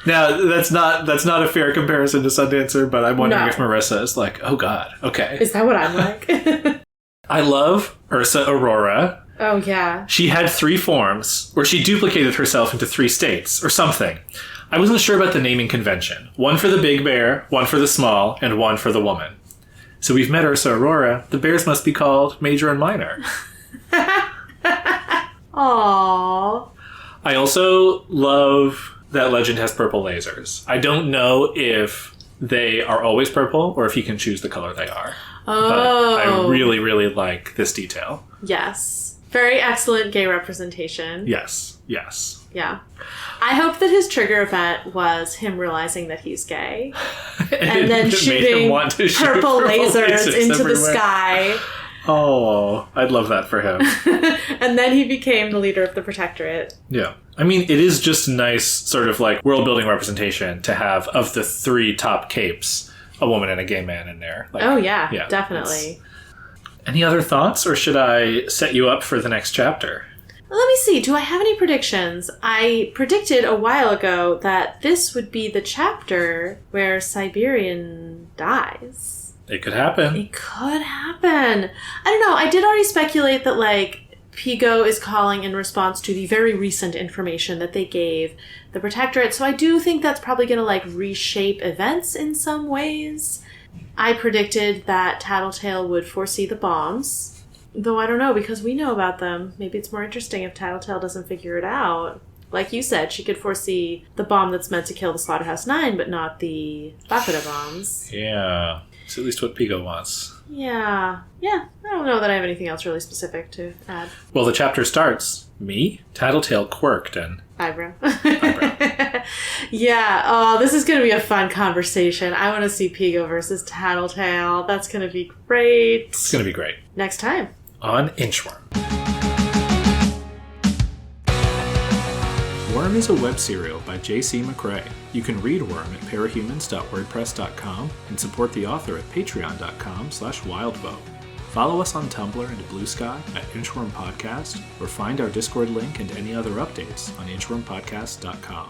Now, that's not a fair comparison to Sundancer, but I'm wondering if Marissa is like, oh God, okay. Is that what I'm like? I love Ursa Aurora. Oh, yeah. She had 3 forms, where she duplicated herself into 3 states, or something. I wasn't sure about the naming convention. 1 for the big bear, 1 for the small, and 1 for the woman. So we've met Ursa Aurora. The bears must be called Major and Minor. Aww. I also love that Legend has purple lasers. I don't know if they are always purple, or if you can choose the color they are. Oh. But I really, really like this detail. Yes. Very excellent gay representation. Yes. Yeah. I hope that his trigger event was him realizing that he's gay. and then shooting purple lasers into everywhere. The sky. Oh, I'd love that for him. And then he became the leader of the Protectorate. Yeah. I mean, it is just nice sort of like world-building representation to have, of the 3 top capes, a woman and a gay man in there. Like, oh, yeah definitely. Any other thoughts, or should I set you up for the next chapter? Let me see. Do I have any predictions? I predicted a while ago that this would be the chapter where Siberian dies. It could happen. It could happen. I don't know. I did already speculate that, like, Piggot is calling in response to the very recent information that they gave the Protectorate. So I do think that's probably going to, like, reshape events in some ways. I predicted that Tattletale would foresee the bombs, though I don't know, because we know about them. Maybe it's more interesting if Tattletale doesn't figure it out. Like you said, she could foresee the bomb that's meant to kill the Slaughterhouse 9, but not the Bafida bombs. Yeah. It's at least what Piggot wants. Yeah. I don't know that I have anything else really specific to add. Well, the chapter starts. Me, Tattletale quirked, and... Eyebrow. Yeah. Oh, this is going to be a fun conversation. I want to see Piggot versus Tattletale. That's going to be great. It's going to be great. Next time. On Inchworm. Worm is a web serial by J.C. McCrae. You can read Worm at parahumans.wordpress.com and support the author at patreon.com/wildbow. Follow us on Tumblr and Blue Sky at Inchworm Podcast, or find our Discord link and any other updates on inchwormpodcast.com.